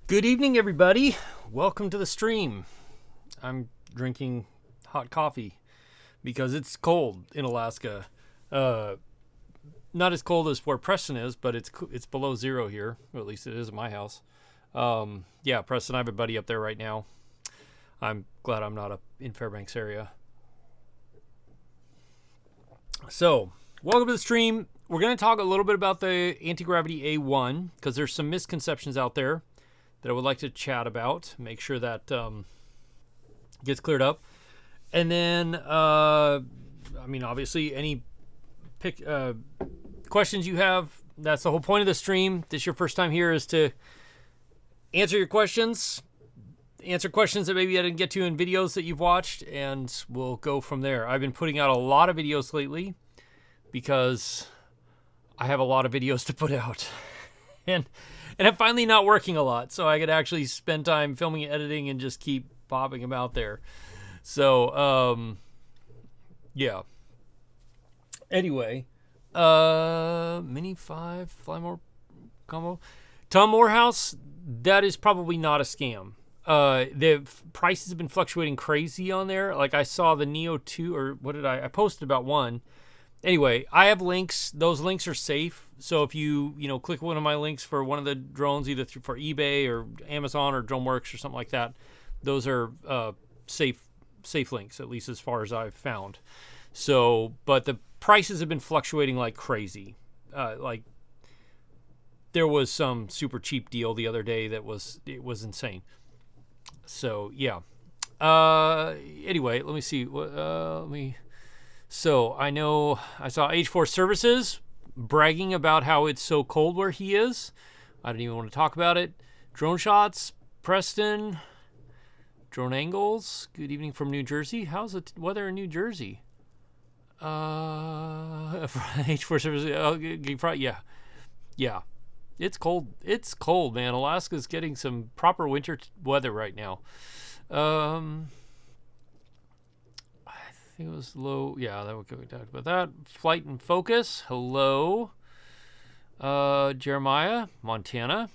Good evening, everybody. Welcome to the stream. I'm drinking hot coffee because it's cold in Alaska. Not as cold as where Preston is, but it's below zero here. Or at least it is at my house. Yeah, Preston, I have a buddy up there right now. I'm glad I'm not up in Fairbanks area. So, welcome to the stream. We're going to talk a little bit about the Antigravity A1 because there's some misconceptions out there that I would like to chat about, make sure that gets cleared up. And then, obviously, any questions you have, that's the whole point of the stream. This is your first time here, is to answer your questions, answer questions that maybe I didn't get to in videos that you've watched, and we'll go from there. I've been putting out a lot of videos lately because I have a lot of videos to put out. And I'm finally not working a lot, so I could actually spend time filming and editing and just keep popping them out there. So, yeah. Anyway, Mini 5, Fly More combo. Tom Morehouse, that is probably not a scam. The prices have been fluctuating crazy on there. Like I saw the Neo 2, or what did I posted about one. Anyway, I have links. Those links are safe. So if you click one of my links for one of the drones, either for eBay or Amazon or DroneWorks or something like that, those are safe links, at least as far as I've found. So, but the prices have been fluctuating like crazy. Like there was some super cheap deal the other day that was insane. So yeah. Anyway, let me see. So I know I saw H4 Services bragging about how it's so cold where he is. I don't even want to talk about it. Drone Shots, Preston, Drone Angles. Good evening from New Jersey. How's the weather in New Jersey? H4 Services. Yeah. It's cold. It's cold, man. Alaska's getting some proper winter weather right now. It was low. Yeah, we talked about that. Flight and Focus. Hello. Jeremiah, Montana.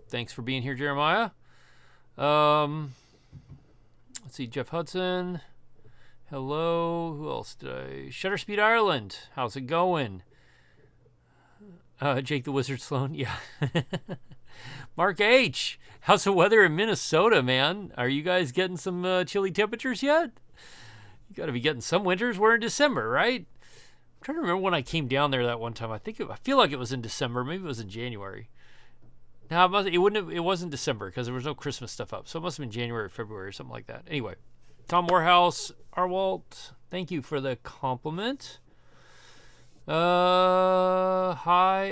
Thanks for being here, Jeremiah. Let's see. Jeff Hudson. Hello. Who else did I? Shutter Speed Ireland. How's it going? Jake the Wizard Sloan. Yeah. Mark H. How's the weather in Minnesota, man? Are you guys getting some chilly temperatures yet? You got to be getting some winters. We're in December, right? I'm trying to remember when I came down there that one time. I feel like it was in December. Maybe it was in January. No, it wasn't December because there was no Christmas stuff up. So it must have been January or February or something like that. Anyway, Tom Morehouse, Arwalt, thank you for the compliment. Hi,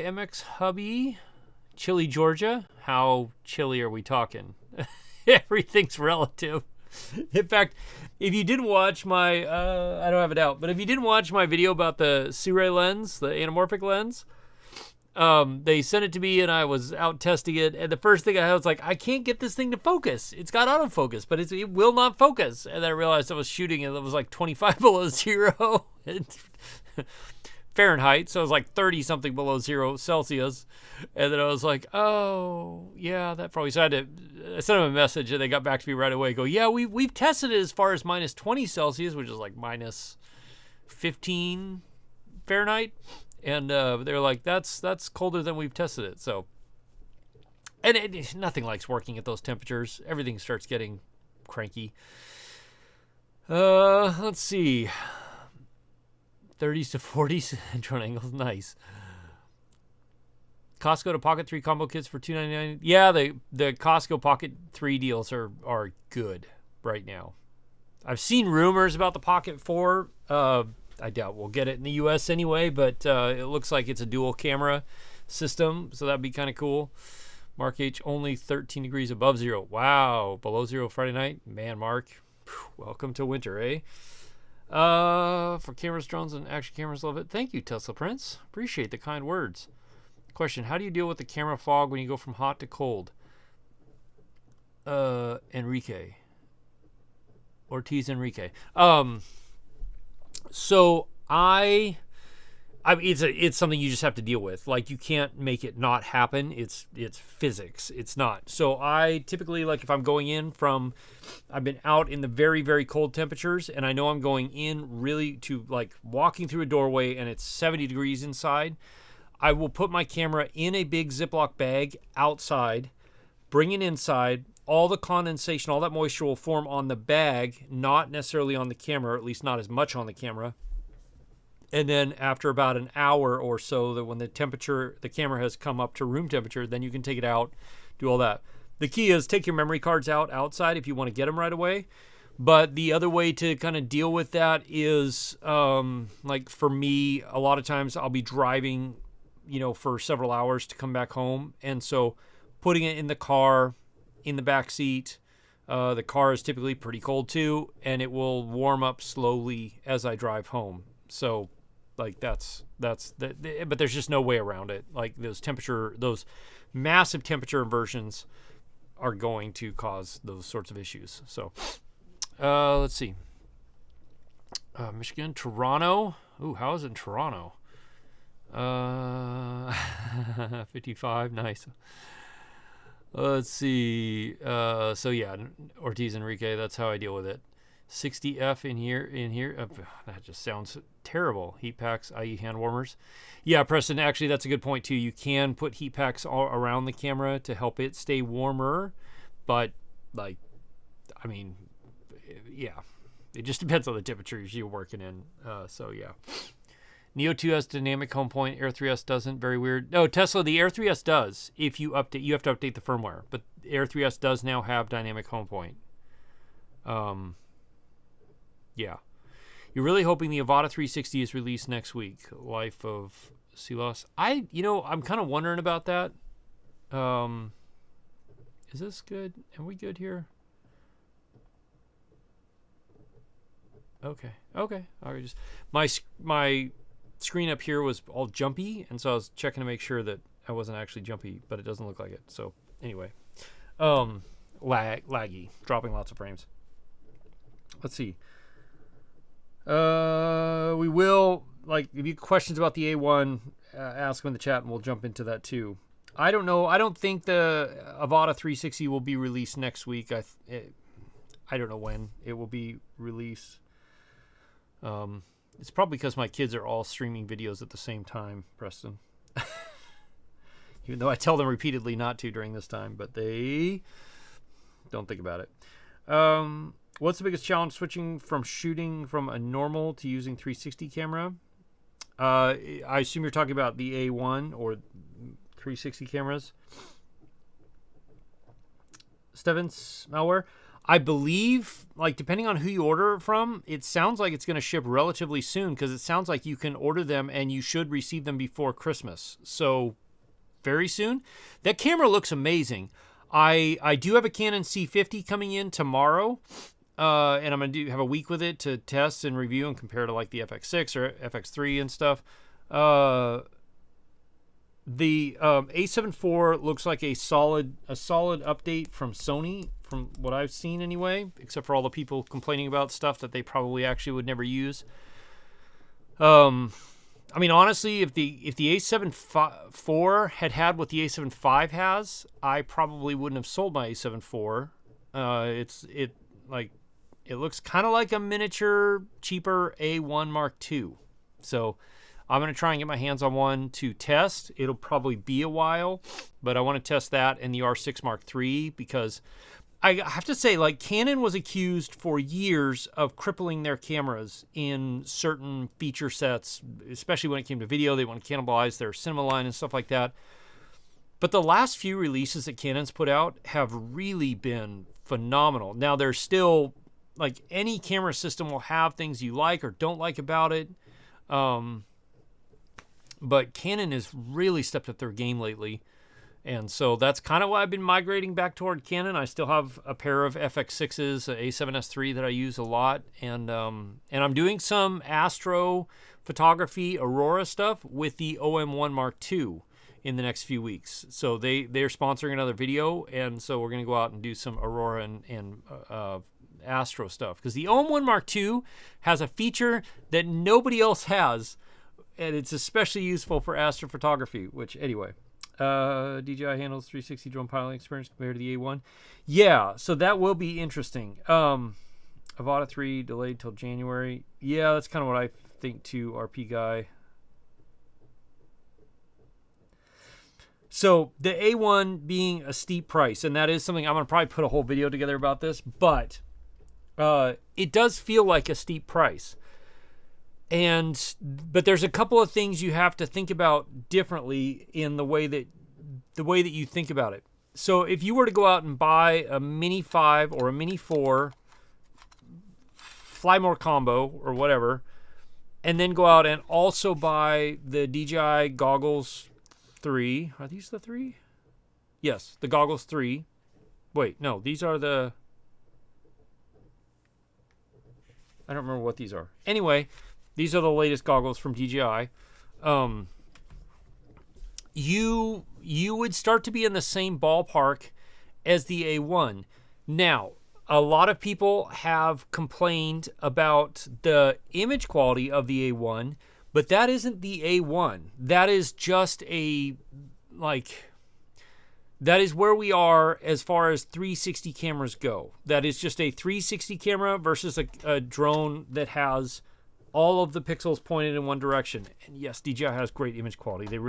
MX Hubby, Chile, Georgia. How chilly are we talking? Everything's relative. In fact, if you didn't watch my, I don't have it out, but if you didn't watch my video about the Sirui lens, the anamorphic lens, they sent it to me and I was out testing it. And the first thing I had was like, I can't get this thing to focus. It's got autofocus, but it will not focus. And then I realized I was shooting and it was like 25 below zero Fahrenheit. So it was like 30 something below 0 Celsius. And then I was like, oh, yeah, that probably. So I sent them a message and they got back to me right away. Go, yeah, we've tested it as far as minus 20 Celsius, which is like minus 15 Fahrenheit. And they're like, that's colder than we've tested it. So, and nothing likes working at those temperatures. Everything starts getting cranky. Let's see. 30s to 40s drone angles, nice. Costco to Pocket 3 combo kits for $2.99. Yeah, the Costco Pocket 3 deals are good right now. I've seen rumors about the Pocket 4. I doubt we'll get it in the U.S. anyway, but it looks like it's a dual camera system, so that'd be kind of cool. Mark H, only 13 degrees above zero. Wow, below zero Friday night. Man, Mark, welcome to winter, eh? For cameras, drones, and action cameras, love it. Thank you, Tesla Prince. Appreciate the kind words. Question, how do you deal with the camera fog when you go from hot to cold? Enrique. Ortiz Enrique. So I I mean, it's something you just have to deal with. Like, you can't make it not happen. It's physics. It's not. So I typically, like, if I'm going in from, I've been out in the very, very cold temperatures, and I know I'm going in really to, like, walking through a doorway and it's 70 degrees inside, I will put my camera in a big Ziploc bag outside, bring it inside. All the condensation, all that moisture will form on the bag, not necessarily on the camera, or at least not as much on the camera. And then after about an hour or so, that when the camera has come up to room temperature, then you can take it out, do all that. The key is take your memory cards out outside if you want to get them right away. But the other way to kind of deal with that is, like for me, a lot of times I'll be driving, for several hours to come back home. And so putting it in the car, in the back seat, the car is typically pretty cold too, and it will warm up slowly as I drive home. So, like but there's just no way around it. Like those massive temperature inversions are going to cause those sorts of issues. So, let's see. Michigan, Toronto. Ooh, how is it in Toronto? 55, nice. Let's see. So yeah, Ortiz Enrique, that's how I deal with it. 60F in here. That just sounds terrible. Heat packs, i.e. hand warmers. Yeah, Preston, actually, that's a good point, too. You can put heat packs all around the camera to help it stay warmer. But, like, I mean, yeah. It just depends on the temperatures you're working in. So, yeah. Neo 2 has dynamic home point. Air 3S doesn't. Very weird. No, Tesla, the Air 3S does. If you update, you have to update the firmware. But Air 3S does now have dynamic home point. Yeah. You're really hoping the Avata 360 is released next week. Life of Silas. I'm kind of wondering about that. Is this good? Are we good here? Okay. All right. Just my screen up here was all jumpy, and so I was checking to make sure that I wasn't actually jumpy, but it doesn't look like it. So anyway, laggy, dropping lots of frames. Let's see. We will, like, if you have questions about the A1, ask them in the chat, and we'll jump into that too. I don't know. I don't think the Avata 360 will be released next week. I don't know when it will be released. It's probably because my kids are all streaming videos at the same time, Preston. Even though I tell them repeatedly not to during this time, but they don't think about it. What's the biggest challenge switching from shooting from a normal to using 360 camera? I assume you're talking about the A1 or 360 cameras. Stevens malware. I believe, like, depending on who you order it from, it sounds like it's going to ship relatively soon, because it sounds like you can order them and you should receive them before Christmas. So very soon. That camera looks amazing. I do have a Canon C50 coming in tomorrow. And I'm going to have a week with it to test and review and compare to, like, the FX6 or FX3 and stuff. The A7 IV looks like a solid update from Sony, from what I've seen anyway, except for all the people complaining about stuff that they probably actually would never use. I mean, honestly, if the A7 IV had what the A7 V has, I probably wouldn't have sold my A7 IV. It looks kind of like a miniature, cheaper A1 Mark II. So I'm going to try and get my hands on one to test. It'll probably be a while, but I want to test that and the R6 Mark III, because I have to say, like, Canon was accused for years of crippling their cameras in certain feature sets, especially when it came to video. They want to cannibalize their cinema line and stuff like that. But the last few releases that Canon's put out have really been phenomenal. Now, there's still, like, any camera system will have things you like or don't like about it. But Canon has really stepped up their game lately. And so that's kind of why I've been migrating back toward Canon. I still have a pair of FX6s, A7S III that I use a lot. And I'm doing some astro photography Aurora stuff with the OM1 Mark II in the next few weeks. So they're sponsoring another video. And so we're going to go out and do some Aurora and astro stuff. Because the OM1 Mark II has a feature that nobody else has. and it's especially useful for astrophotography, which anyway. DJI handles 360 drone piloting experience compared to the A1. Yeah, so that will be interesting. Avata 3 delayed till January. Yeah, that's kind of what I think too, RP guy. So the A1 being a steep price, and that is something I'm going to probably put a whole video together about this, but it does feel like a steep price. But there's a couple of things you have to think about differently in the way that you think about it. So if you were to go out and buy a Mini 5 or a Mini 4 Fly More combo or whatever, and then go out and also buy the DJI goggles 3. Are these the 3? Yes, the goggles 3. Wait, no, these are the... I don't remember what these are. Anyway, these are the latest goggles from DJI. You would start to be in the same ballpark as the A1. Now, a lot of people have complained about the image quality of the A1, but that isn't the A1. That is just that is where we are as far as 360 cameras go. That is just a 360 camera versus a drone that has all of the pixels pointed in one direction. And yes, DJI has great image quality. They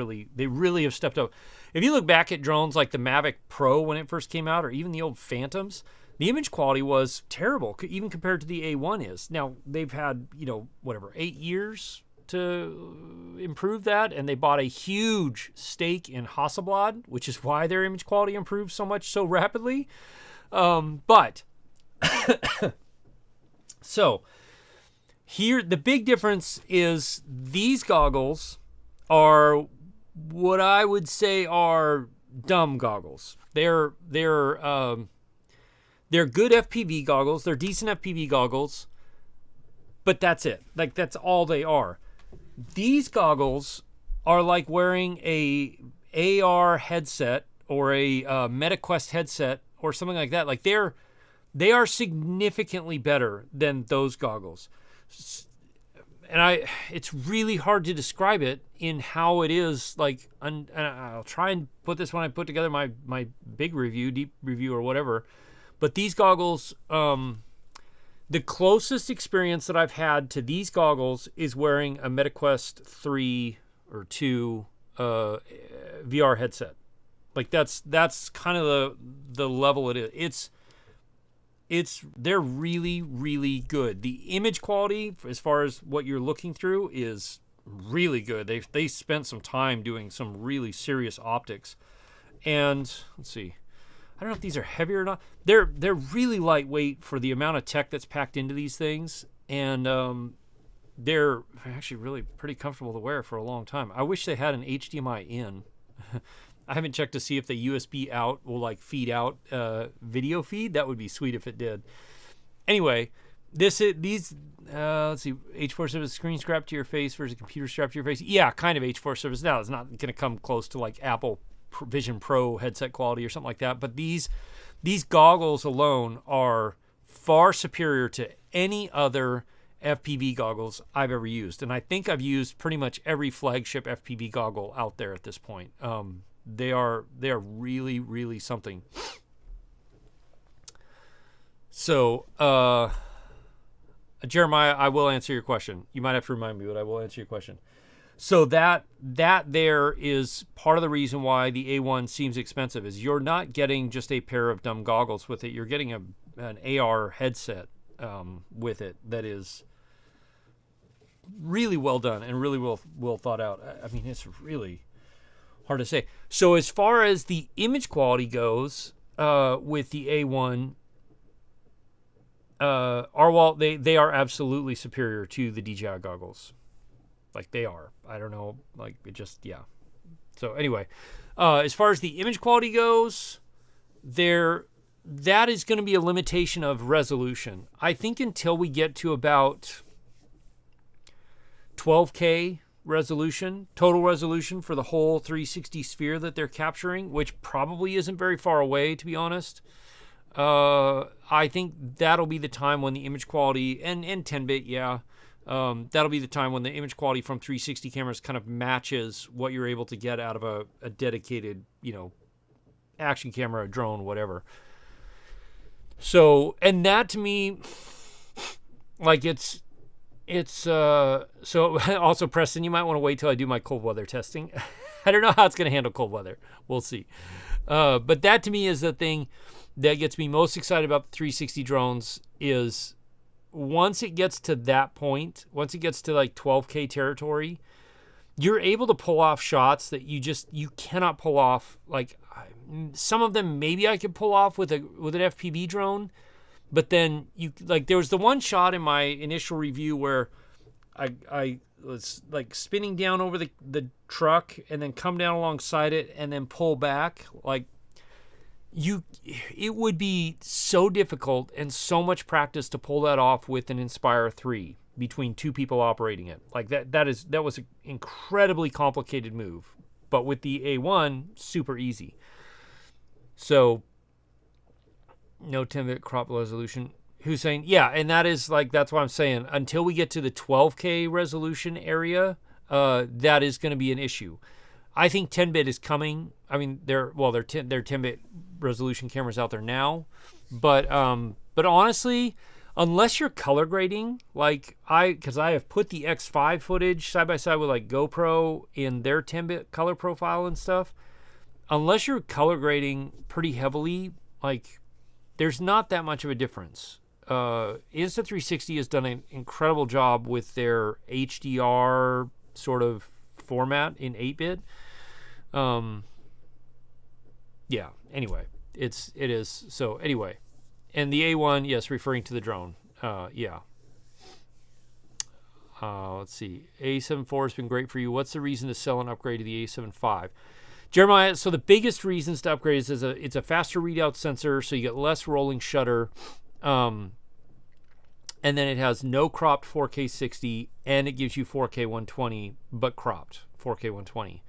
really have stepped up. If you look back at drones like the Mavic Pro when it first came out, or even the old Phantoms, the image quality was terrible, even compared to the A1 is. Now, they've had, 8 years to improve that, and they bought a huge stake in Hasselblad, which is why their image quality improved so much so rapidly. But so here, the big difference is these goggles are what I would say are dumb goggles. They're good FPV goggles. They're decent FPV goggles, but that's it. Like, that's all they are. These goggles are like wearing a AR headset or a MetaQuest headset or something like that. Like, they are significantly better than those goggles. And it's really hard to describe it in how it is. Like, and I'll try and put this when I put together my big review, deep review or whatever. But these goggles, the closest experience that I've had to these goggles is wearing a MetaQuest 3 or 2 VR headset. Like, that's kind of the level it is. They're really, really good. The image quality, as far as what you're looking through, is really good. They spent some time doing some really serious optics. And let's see. I don't know if these are heavier or not. They're really lightweight for the amount of tech that's packed into these things, and they're actually really pretty comfortable to wear for a long time. I wish they had an HDMI in. I haven't checked to see if the USB out will like feed out video feed. That would be sweet if it did. Anyway, let's see, H4 Surface screen strapped to your face versus computer strapped to your face. Yeah, kind of H4 Surface. Now it's not going to come close to like Apple Vision Pro headset quality or something like that, but these goggles alone are far superior to any other FPV goggles I've ever used, and I think I've used pretty much every flagship FPV goggle out there at this point. They are really, really something. So Jeremiah, I will answer your question. You might have to remind me, but I will answer your question. So that there is part of the reason why the A1 seems expensive is you're not getting just a pair of dumb goggles with it. You're getting an AR headset with it that is really well done and really well thought out. I mean, it's really hard to say. So as far as the image quality goes with the A1, they are absolutely superior to the DJI goggles. Like, they are. I don't know. Like, it just, yeah. So anyway, as far as the image quality goes, that is going to be a limitation of resolution. I think until we get to about 12K resolution, total resolution for the whole 360 sphere that they're capturing, which probably isn't very far away, to be honest. I think that'll be the time when the image quality and 10-bit, yeah, That'll be the time when the image quality from 360 cameras kind of matches what you're able to get out of a dedicated, action camera, drone, whatever. So, and that to me, like so also, Preston, you might want to wait till I do my cold weather testing. I don't know how it's going to handle cold weather. We'll see. But that to me is the thing that gets me most excited about the 360 drones is once it gets to that point, once it gets to like 12K territory, you're able to pull off shots that you cannot pull off. Like some of them maybe I could pull off with an FPV drone, but then there was the one shot in my initial review where I was like spinning down over the truck and then come down alongside it and then pull back. Like it would be so difficult and so much practice to pull that off with an Inspire 3 between two people operating it. Like that was an incredibly complicated move, but with the A1, super easy. So no 10-bit crop resolution. Who's saying, yeah, and that's what I'm saying. Until we get to the 12K resolution area, that is going to be an issue. I think 10-bit is coming. I mean, there are 10-bit resolution cameras out there now, but honestly, unless you're color grading, because I have put the X5 footage side by side with like GoPro in their 10-bit color profile and stuff, unless you're color grading pretty heavily, like there's not that much of a difference. Insta360 has done an incredible job with their HDR sort of format in 8-bit. Yeah, anyway, it is. So anyway, and the A1, yes, referring to the drone. Yeah. Let's see. A7 IV has been great for you. What's the reason to sell and upgrade to the A7 V? Jeremiah, so the biggest reasons to upgrade is it's a faster readout sensor, so you get less rolling shutter. And then it has no cropped 4K 60, and it gives you 4K 120, but cropped 4K 120.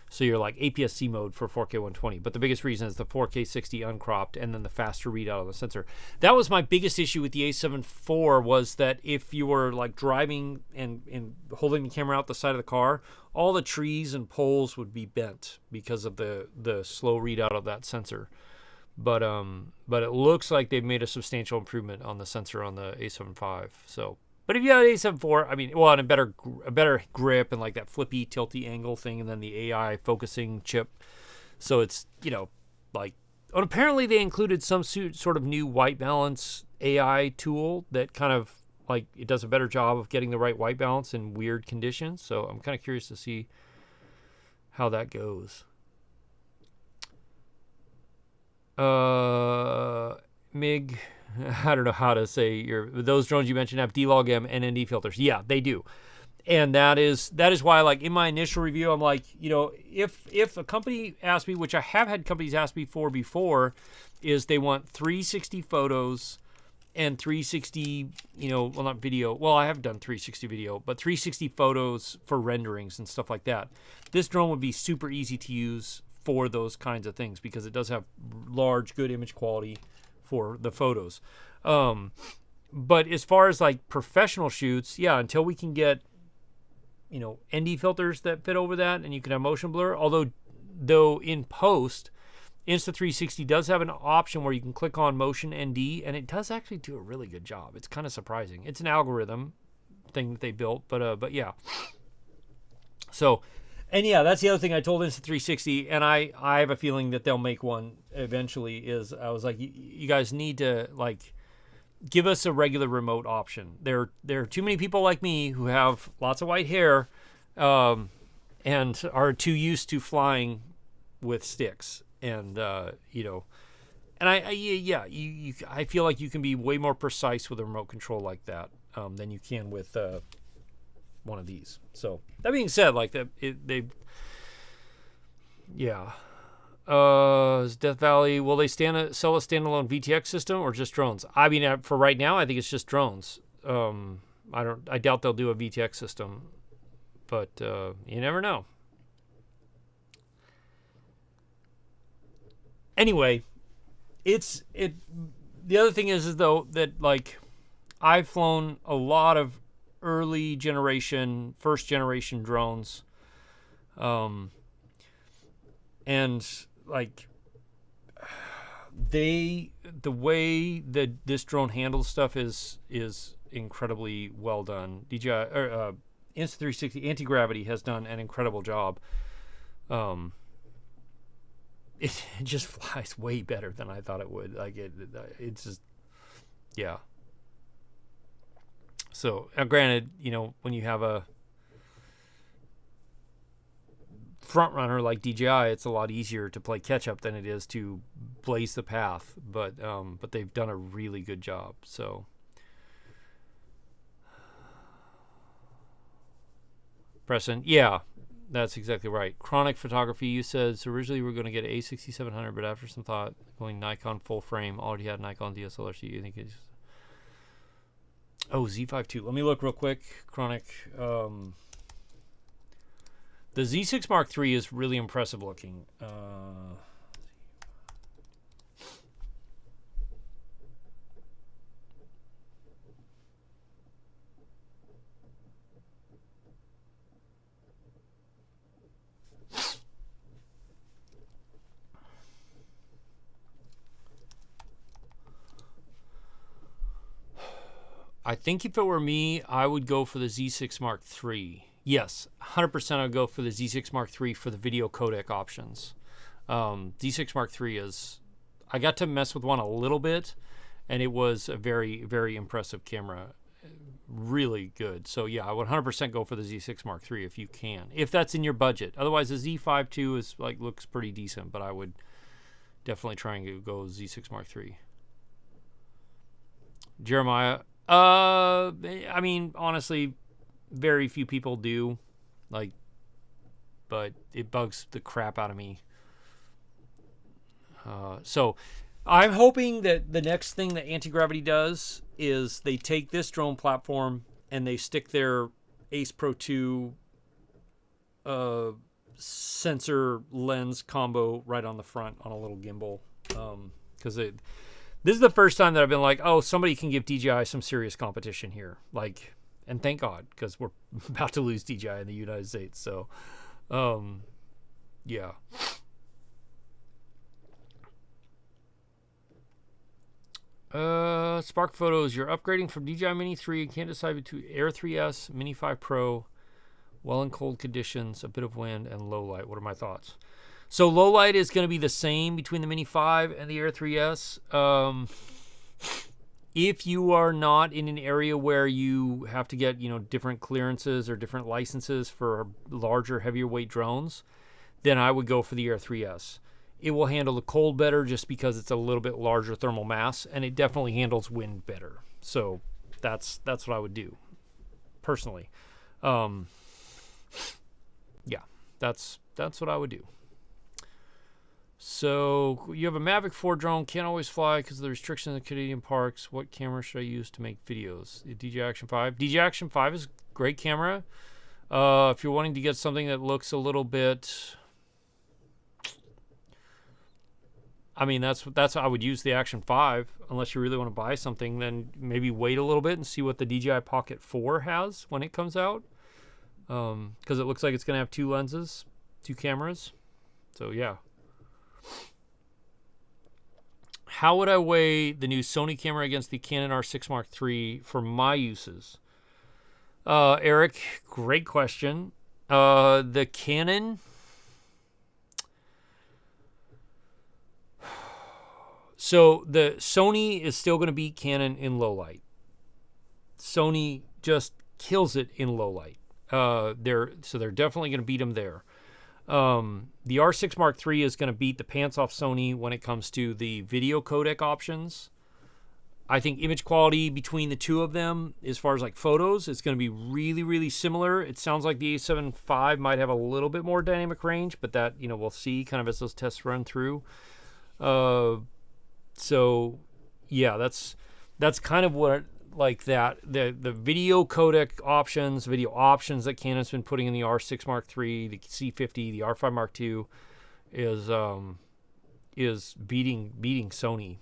So you're like APS-C mode for 4K 120. But the biggest reason is the 4K 60 uncropped and then the faster readout of the sensor. That was my biggest issue with the A7 IV was that if you were like driving and holding the camera out the side of the car, all the trees and poles would be bent because of the slow readout of that sensor. But it looks like they've made a substantial improvement on the sensor on the A7 V. So, but if you have an A7 IV, I mean, well, and a better grip and like that flippy, tilty angle thing, and then the AI focusing chip. So it's and apparently they included some sort of new white balance AI tool that kind of like it does a better job of getting the right white balance in weird conditions. So I'm kind of curious to see how that goes. Mig, I don't know how to say those drones you mentioned have D-Log-M and ND filters. Yeah, they do. And that is why, like, in my initial review, I'm like, if a company asks me, which I have had companies ask me for before, is they want 360 photos and 360, not video. Well, I have done 360 video, but 360 photos for renderings and stuff like that. This drone would be super easy to use for those kinds of things because it does have large, good image quality for the photos. But as far as like professional shoots, yeah, until we can get, ND filters that fit over that and you can have motion blur, though in post, Insta360 does have an option where you can click on motion ND and it does actually do a really good job. It's kind of surprising. It's an algorithm thing that they built, but yeah. So, and yeah, that's the other thing I told Insta360, and I have a feeling that they'll make one eventually, is I was like, you guys need to, like, give us a regular remote option. There are too many people like me who have lots of white hair and are too used to flying with sticks. And, and I feel like you can be way more precise with a remote control like that than you can with one of these. So that being said, like Death Valley, will they sell a standalone VTX system or just drones? I mean, for right now, I think it's just drones. I doubt they'll do a VTX system, but you never know. Anyway, the other thing is though that like I've flown a lot of early generation, first generation drones. And like the way that this drone handles stuff is incredibly well done. DJI or Insta360 Antigravity has done an incredible job. It just flies way better than I thought it would. Like it's just, yeah. So granted, when you have a front runner like DJI, it's a lot easier to play catch up than it is to blaze the path. But they've done a really good job. So. Preston, yeah, that's exactly right. Chronic Photography, you said, so originally we were going to get an A6700, but after some thought, going Nikon full frame, already had Nikon DSLR, so you think it's... Oh, Z5 II. Let me look real quick. Chronic. The Z6 Mark III is really impressive looking. I think if it were me, I would go for the Z6 Mark III. Yes, 100% I would go for the Z6 Mark III for the video codec options. Z6 Mark III is... I got to mess with one a little bit, and it was a very, very impressive camera. Really good. So yeah, I would 100% go for the Z6 Mark III if you can. If that's in your budget. Otherwise, the Z5 II is looks pretty decent, but I would definitely try and go Z6 Mark III. Jeremiah... I mean, honestly, very few people do, but it bugs the crap out of me. So I'm hoping that the next thing that Antigravity does is they take this drone platform and they stick their Ace Pro 2 sensor lens combo right on the front on a little gimbal. Because this is the first time that I've been like, oh, somebody can give DJI some serious competition here. And thank God, because we're about to lose DJI in the United States. So, yeah. Spark Photos, you're upgrading from DJI Mini 3 and can't decide between Air 3S, Mini 5 Pro, well in cold conditions, a bit of wind, and low light. What are my thoughts? So low light is going to be the same between the Mini 5 and the Air 3S. If you are not in an area where you have to get, different clearances or different licenses for larger, heavier weight drones, then I would go for the Air 3S. It will handle the cold better just because it's a little bit larger thermal mass, and it definitely handles wind better. So that's what I would do, personally. Yeah, that's what I would do. So you have a Mavic 4 drone, can't always fly because of the restrictions in the Canadian parks. What camera should I use to make videos? The DJI Action 5. DJI Action 5 is a great camera. If you're wanting to get something that looks a little bit... I mean, that's how I would use the Action 5. Unless you really want to buy something, then maybe wait a little bit and see what the DJI Pocket 4 has when it comes out. Because it looks like it's going to have two lenses, two cameras. So, yeah. How would I weigh the new Sony camera against the Canon R6 Mark III for my uses? Eric, great question. The Canon... So the Sony is still going to beat Canon in low light. Sony just kills it in low light. They're definitely going to beat them there. The R6 Mark III is going to beat the pants off Sony when it comes to the video codec options. I think image quality between the two of them, as far as photos, it's going to be really, really similar. It sounds like the A7 IV might have a little bit more dynamic range, but that, we'll see kind of as those tests run through. So yeah, that's kind of what the video codec options, video options that Canon's been putting in the R6 Mark III, the C50, the R5 Mark II is beating Sony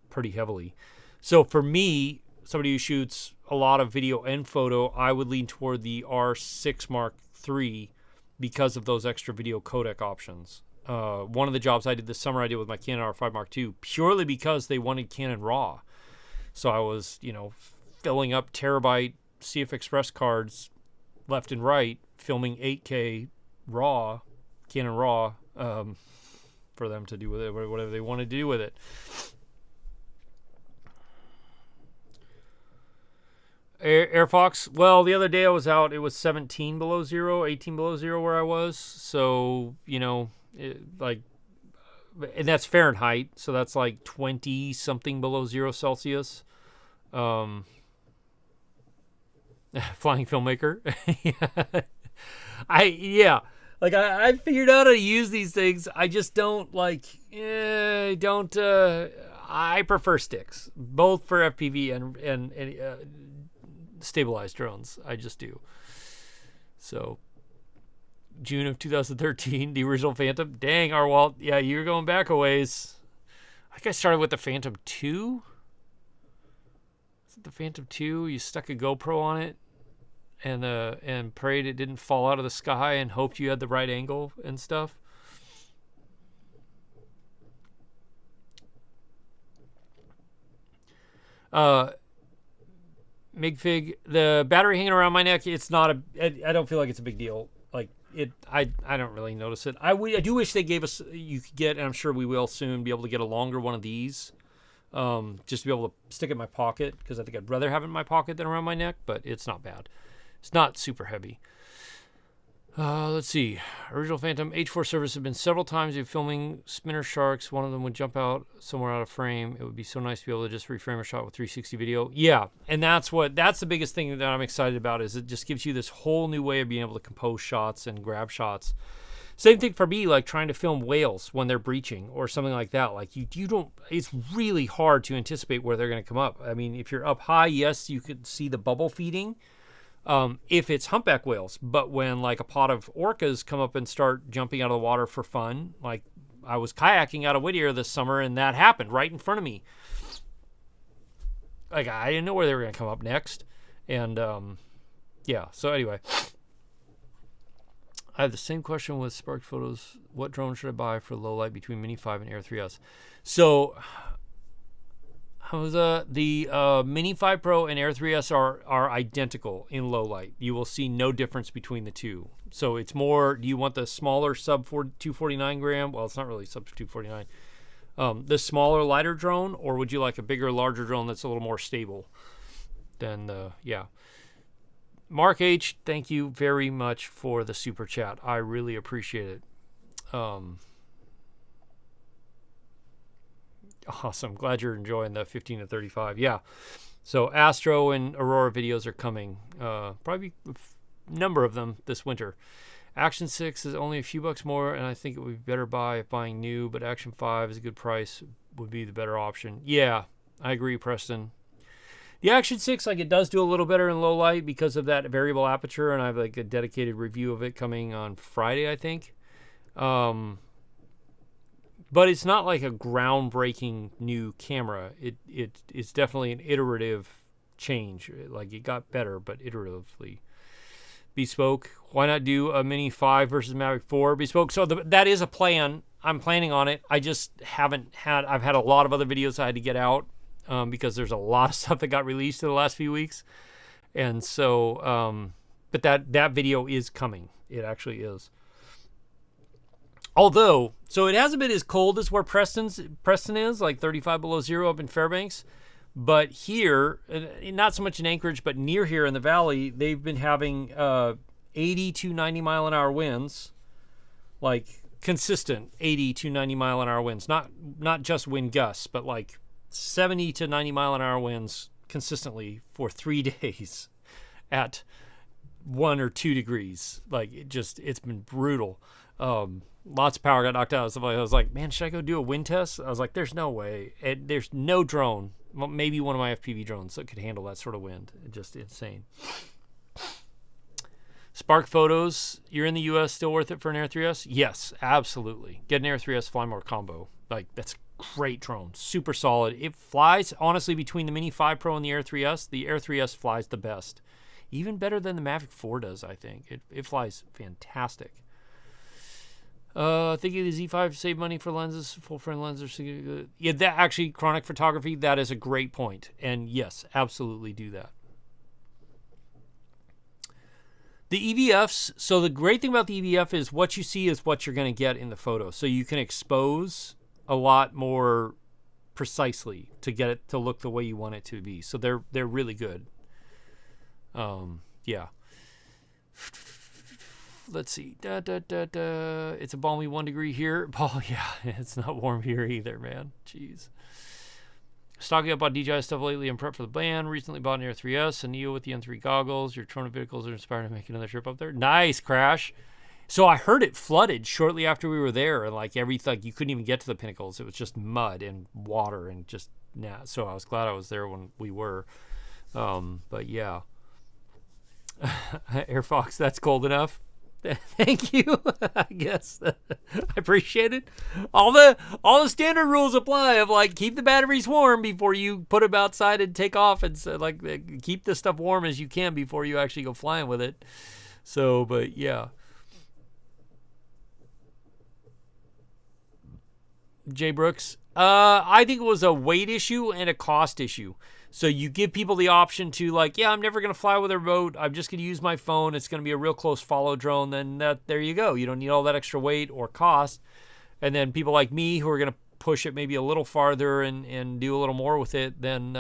pretty heavily. So for me, somebody who shoots a lot of video and photo, I would lean toward the R6 Mark III because of those extra video codec options. One of the jobs I did this summer, I did with my Canon R5 Mark II, purely because they wanted Canon RAW. So I was, filling up terabyte CF Express cards left and right, filming 8K RAW, Canon RAW, for them to do with it whatever they wanted to do with it. Airfox, well, the other day I was out, it was 17 below zero, 18 below zero where I was. So, and that's Fahrenheit. So that's like 20 something below 0 Celsius. Flying filmmaker. I figured out how to use these things. I just don't I prefer sticks, both for FPV and stabilized drones. I just do. So June of 2013, the original Phantom. Dang, Arwalt. Yeah, you're going back a ways. I think I started with the Phantom 2. Is it the Phantom 2? You stuck a GoPro on it and prayed it didn't fall out of the sky and hoped you had the right angle and stuff. Migfig, the battery hanging around my neck, it's not I don't feel like it's a big deal. Like I don't really notice it. I do wish they gave us, you could get, and I'm sure we will soon be able to get a longer one of these, just to be able to stick it in my pocket, because I think I'd rather have it in my pocket than around my neck, but it's not bad. It's not super heavy. Let's see. Original Phantom H4 service have been several times. You're filming spinner sharks. One of them would jump out somewhere out of frame. It would be so nice to be able to just reframe a shot with 360 video. Yeah, and that's the biggest thing that I'm excited about, is it just gives you this whole new way of being able to compose shots and grab shots. Same thing for me, like trying to film whales when they're breaching or something like that. Like you don't, it's really hard to anticipate where they're going to come up. I mean, if you're up high, yes, you could see the bubble feeding. If it's humpback whales, but when like a pod of orcas come up and start jumping out of the water for fun, like I was kayaking out of Whittier this summer and that happened right in front of me. Like I didn't know where they were going to come up next. And, so anyway, I have the same question with Spark Photos. What drone should I buy for low light between Mini 5 and Air 3S? So, the Mini 5 Pro and Air 3S are identical in low light. You will see no difference between the two. So it's more, do you want the smaller sub 249 gram? Well, it's not really sub 249. The smaller, lighter drone, or would you like a bigger, larger drone that's a little more stable? Then, Mark H, thank you very much for the super chat. I really appreciate it. Awesome. Glad you're enjoying the 15 to 35. Yeah. So Astro and Aurora videos are coming. Probably a number of them this winter. Action 6 is only a few bucks more, and I think it would be better if buying new, but Action 5 is a good price, would be the better option. Yeah, I agree, Preston. The Action 6, like, it does do a little better in low light because of that variable aperture, and I have like a dedicated review of it coming on Friday, I think. But it's not like a groundbreaking new camera. It's definitely an iterative change. Like, it got better, but iteratively. Bespoke. Why not do a Mini 5 versus Mavic 4? Bespoke. So that is a plan. I'm planning on it. I just haven't had... I've had a lot of other videos I had to get out because there's a lot of stuff that got released in the last few weeks. And so... but that video is coming. It actually is. Although, so it hasn't been as cold as where Preston is, like 35 below zero up in Fairbanks. But here, not so much in Anchorage, but near here in the valley, they've been having 80 to 90 mile an hour winds, like consistent 80 to 90 mile an hour winds. Not just wind gusts, but like 70 to 90 mile an hour winds consistently for 3 days at 1 or 2 degrees. Like, it's been brutal. Lots of power got knocked out. I was like, man, should I go do a wind test? I was like, there's no way. There's no drone, maybe one of my FPV drones, that could handle that sort of wind. It's just insane. Spark Photos, you're in the U.S., still worth it for an Air 3S? Yes, absolutely. Get an Air 3S Fly More combo. Like, that's great drone, super solid. It flies, honestly, between the Mini 5 Pro and the Air 3S. The Air 3S flies the best. Even better than the Mavic 4 does, I think. It flies fantastic. Thinking the Z5 save money for lenses, full frame lenses. Yeah, that actually, Chronic Photography, that is a great point. And yes, absolutely do that. The EVFs, so the great thing about the EVF is what you see is what you're going to get in the photo. So you can expose a lot more precisely to get it to look the way you want it to be. So they're really good. Yeah. Let's see. It's a balmy 1 degree here. Oh, yeah. It's not warm here either, man. Jeez. Stocking up on DJI stuff lately and prep for the band. Recently bought an Air 3S, a Neo with the N3 goggles. Your Trona vehicles are inspired to make another trip up there. Nice, Crash. So I heard it flooded shortly after we were there, and like everything, you couldn't even get to the pinnacles. It was just mud and water and just so I was glad I was there when we were. But yeah. Air Fox, that's cold enough. Thank you. I guess I appreciate it. All the standard rules apply of like keep the batteries warm before you put them outside and take off, and so like keep the stuff warm as you can before you actually go flying with it. So, but yeah. Jay Brooks, I think it was a weight issue and a cost issue. So you give people the option to like, yeah, I'm never going to fly with a remote. I'm just going to use my phone. It's going to be a real close follow drone. Then there you go. You don't need all that extra weight or cost. And then people like me who are going to push it maybe a little farther and do a little more with it, then,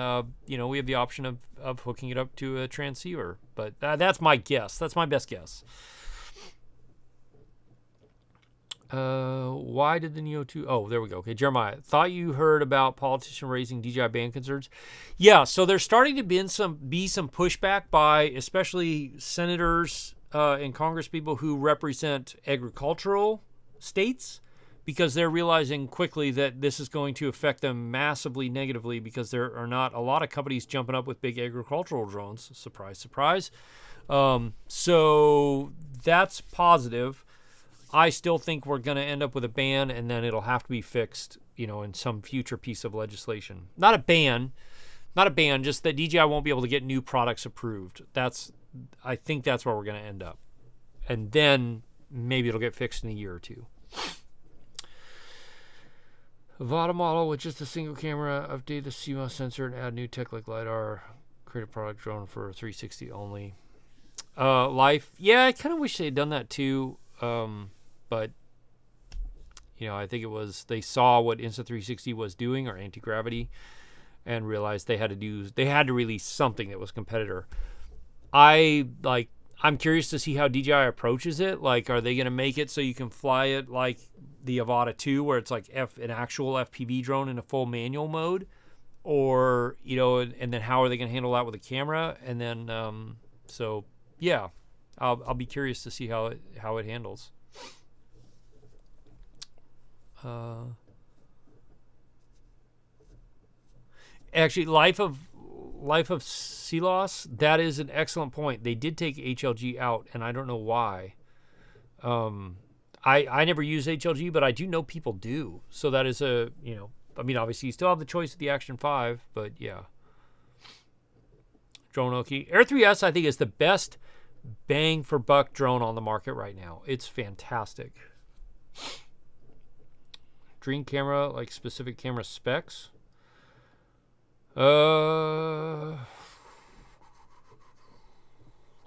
we have the option of hooking it up to a transceiver. But that's my guess. That's my best guess. Why did the Neo 2? Oh, there we go. Okay, Jeremiah, thought you heard about politicians raising DJI ban concerns. Yeah, so there's starting to be some pushback by especially senators and congresspeople who represent agricultural states, because they're realizing quickly that this is going to affect them massively negatively, because there are not a lot of companies jumping up with big agricultural drones. Surprise, surprise. So that's positive. I still think we're going to end up with a ban, and then it'll have to be fixed, in some future piece of legislation. Not a ban, just that DJI won't be able to get new products approved. I think that's where we're going to end up. And then maybe it'll get fixed in a year or two. Avata model with just a single camera, update the CMOS sensor and add new tech like LiDAR, create a product drone for 360 only. Life, yeah, I kind of wish they had done that too. But I think it was they saw what Insta360 was doing, or Antigravity, and realized they had to release something that was competitor. I'm curious to see how DJI approaches it. Like, are they going to make it so you can fly it like the Avata 2, where it's like an actual FPV drone in a full manual mode, or and then how are they going to handle that with a camera? And then so yeah, I'll be curious to see how it handles. Actually, Life of Silos, that is an excellent point. They did take HLG out, and I don't know why. I never use HLG, but I do know people do. So that is obviously you still have the choice of the Action 5, but yeah. Drone Oki. Air 3S, I think, is the best bang for buck drone on the market right now. It's fantastic. Dream camera, like specific camera specs. The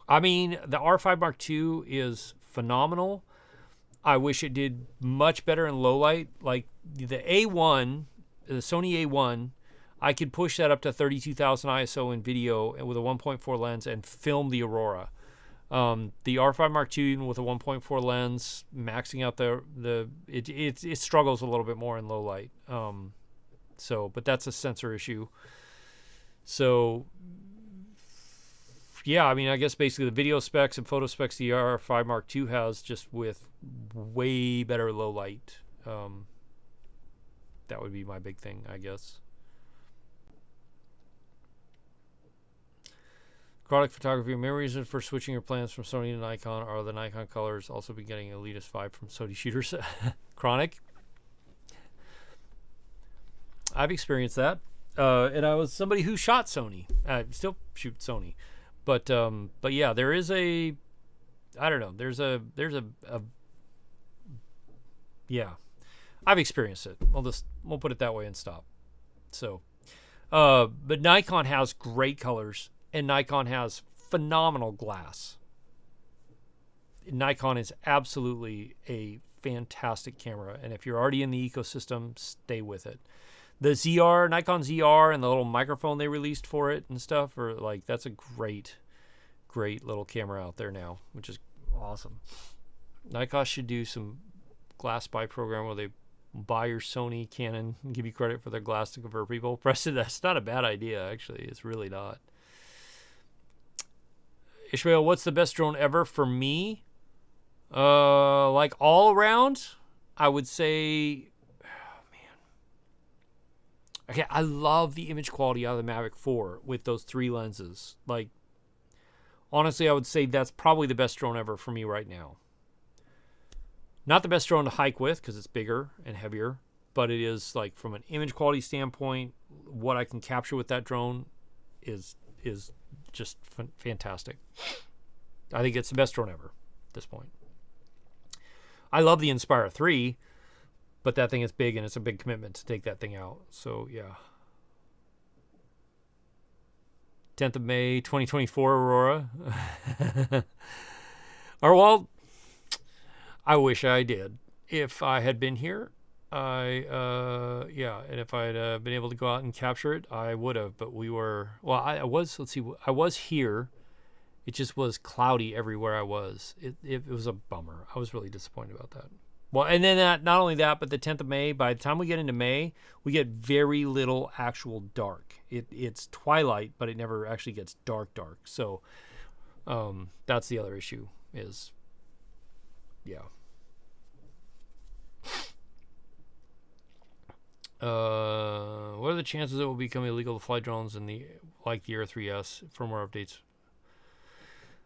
R5 Mark II is phenomenal. I wish it did much better in low light. Like the A1, the Sony A1, I could push that up to 32,000 ISO in video and with a 1.4 lens and film the aurora. The R5 Mark II, even with a 1.4 lens, maxing out it struggles a little bit more in low light. But that's a sensor issue. So, yeah, I guess basically the video specs and photo specs the R5 Mark II has, just with way better low light. That would be my big thing, I guess. Chronic Photography. Main reason for switching your plans from Sony to Nikon are the Nikon colors. Also been getting Elitist 5 from Sony shooters. Chronic. I've experienced that. And I was somebody who shot Sony. I still shoot Sony. But yeah, there is a, I don't know, there's a yeah, I've experienced it. We'll put it that way and stop. So, but Nikon has great colors, and Nikon has phenomenal glass. Nikon is absolutely a fantastic camera, and if you're already in the ecosystem, stay with it. The ZR, Nikon ZR, and the little microphone they released for it and stuff, are like, that's a great little camera out there now, which is awesome. Nikon should do some glass buy program where they buy your Sony, Canon, and give you credit for their glass to convert people. Preston, that's not a bad idea, actually. It's really not. Ishmael, what's the best drone ever for me? Like all around, I would say, okay, I love the image quality out of the Mavic 4 with those 3 lenses. Like, honestly, I would say that's probably the best drone ever for me right now. Not the best drone to hike with because it's bigger and heavier, but it is, like, from an image quality standpoint, what I can capture with that drone is just fantastic. I think it's the best drone ever at this point. I love the Inspire 3, but that thing is big, and it's a big commitment to take that thing out. So, yeah. 10th of May, 2024, Aurora. Or, well, I wish I did. If I had been here, yeah, and if I had been able to go out and capture it, I would have. But we were, well, I was, let's see, I was here. It just was cloudy everywhere I was. It was a bummer. I was really disappointed about that. Well, and then not only that, but the 10th of May, by the time we get into May, we get very little actual dark. It's twilight, but it never actually gets dark. So that's the other issue is, yeah. What are the chances it will become illegal to fly drones in the Air 3S firmware updates?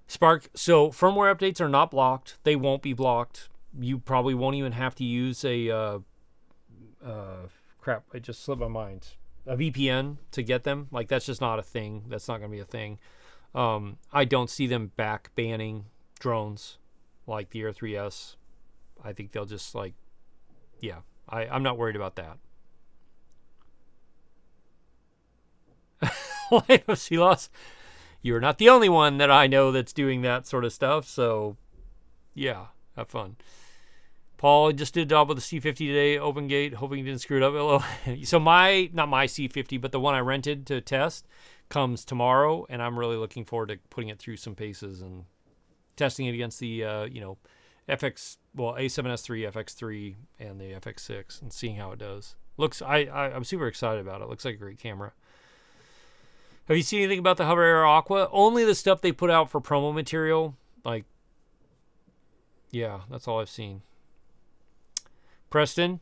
Spark, so firmware updates are not blocked. They won't be blocked. You probably won't even have to use a crap, it just slipped my mind. A VPN to get them. Like, that's just not a thing. That's not going to be a thing. I don't see them back banning drones like the Air 3S. I think they'll just, like, yeah, I'm not worried about that. Life of Silas, you're not the only one that I know that's doing that sort of stuff. So, yeah, have fun. Paul just did a job with the C50 today, open gate, hoping he didn't screw it up. So not my C50, but the one I rented to test comes tomorrow, and I'm really looking forward to putting it through some paces and testing it against the, A7S3, FX3, and the FX6 and seeing how it does. I'm super excited about it. Looks like a great camera. Have you seen anything about the Hover Air Aqua? Only the stuff they put out for promo material. Like, yeah, that's all I've seen. Preston,